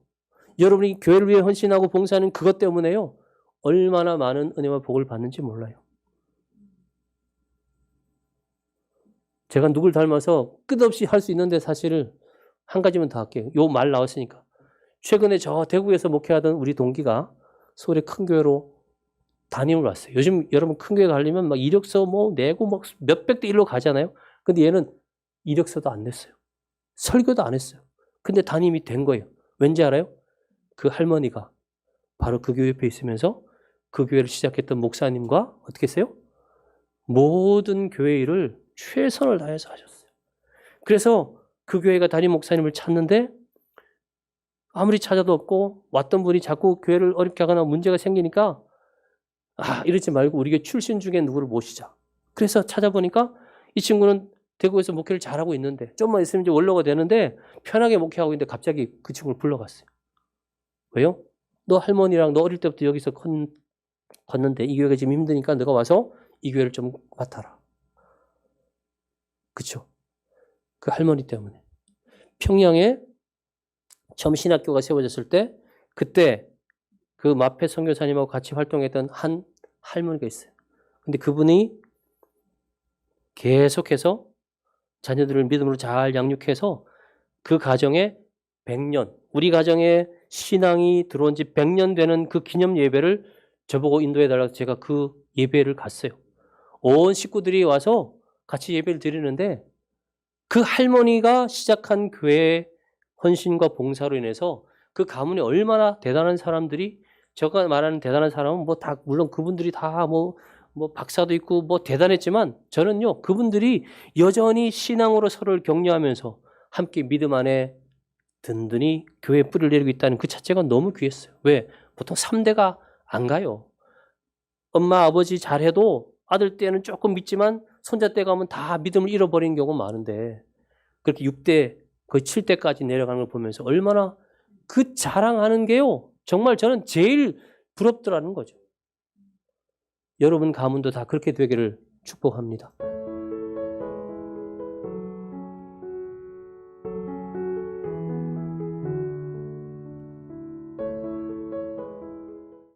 A: 여러분이 교회를 위해 헌신하고 봉사하는 그것 때문에요. 얼마나 많은 은혜와 복을 받는지 몰라요. 제가 누굴 닮아서 끝없이 할 수 있는데 사실 한 가지만 더 할게요. 요 말 나왔으니까. 최근에 저 대구에서 목회하던 우리 동기가 서울의 큰 교회로 담임을 왔어요. 요즘 여러분 큰 교회 가려면 막 이력서 뭐 내고 막 몇백 대 1로 가잖아요. 근데 얘는 이력서도 안 냈어요. 설교도 안 했어요. 근데 담임이 된 거예요. 왠지 알아요? 그 할머니가 바로 그 교회 옆에 있으면서 그 교회를 시작했던 목사님과 어떻게 했어요? 모든 교회 일을 최선을 다해서 하셨어요. 그래서 그 교회가 담임 목사님을 찾는데 아무리 찾아도 없고 왔던 분이 자꾸 교회를 어렵게 하거나 문제가 생기니까 이러지 말고 우리 교회 출신 중에 누구를 모시자. 그래서 찾아보니까 이 친구는 대구에서 목회를 잘하고 있는데 좀만 있으면 이제 원로가 되는데 편하게 목회하고 있는데 갑자기 그 친구를 불러갔어요. 왜요? 너 할머니랑 너 어릴 때부터 여기서 컸는데 이 교회가 지금 힘드니까 너가 와서 이 교회를 좀 맡아라. 그쵸? 그 할머니 때문에. 평양에 처음 신학교가 세워졌을 때 그때 그 마페 선교사님하고 같이 활동했던 한 할머니가 있어요. 근데 그분이 계속해서 자녀들을 믿음으로 잘 양육해서 그 가정에 100년, 우리 가정에 신앙이 들어온 지 100년 되는 그 기념 예배를 저보고 인도해달라고 제가 그 예배를 갔어요. 온 식구들이 와서 같이 예배를 드리는데 그 할머니가 시작한 교회의 헌신과 봉사로 인해서 그 가문에 얼마나 대단한 사람들이, 제가 말하는 대단한 사람은 뭐 다 물론 그분들이 다 뭐 박사도 있고 뭐 대단했지만 저는요 그분들이 여전히 신앙으로 서로를 격려하면서 함께 믿음 안에 든든히 교회에 뿌리를 내리고 있다는 그 자체가 너무 귀했어요. 왜? 보통 3대가 안 가요. 엄마 아버지 잘해도 아들 때는 조금 믿지만 손자 때 가면 다 믿음을 잃어버리는 경우가 많은데 그렇게 6대 거의 7대까지 내려가는 걸 보면서 얼마나 그 자랑하는 게요 정말 저는 제일 부럽더라는 거죠. 여러분 가문도 다 그렇게 되기를 축복합니다.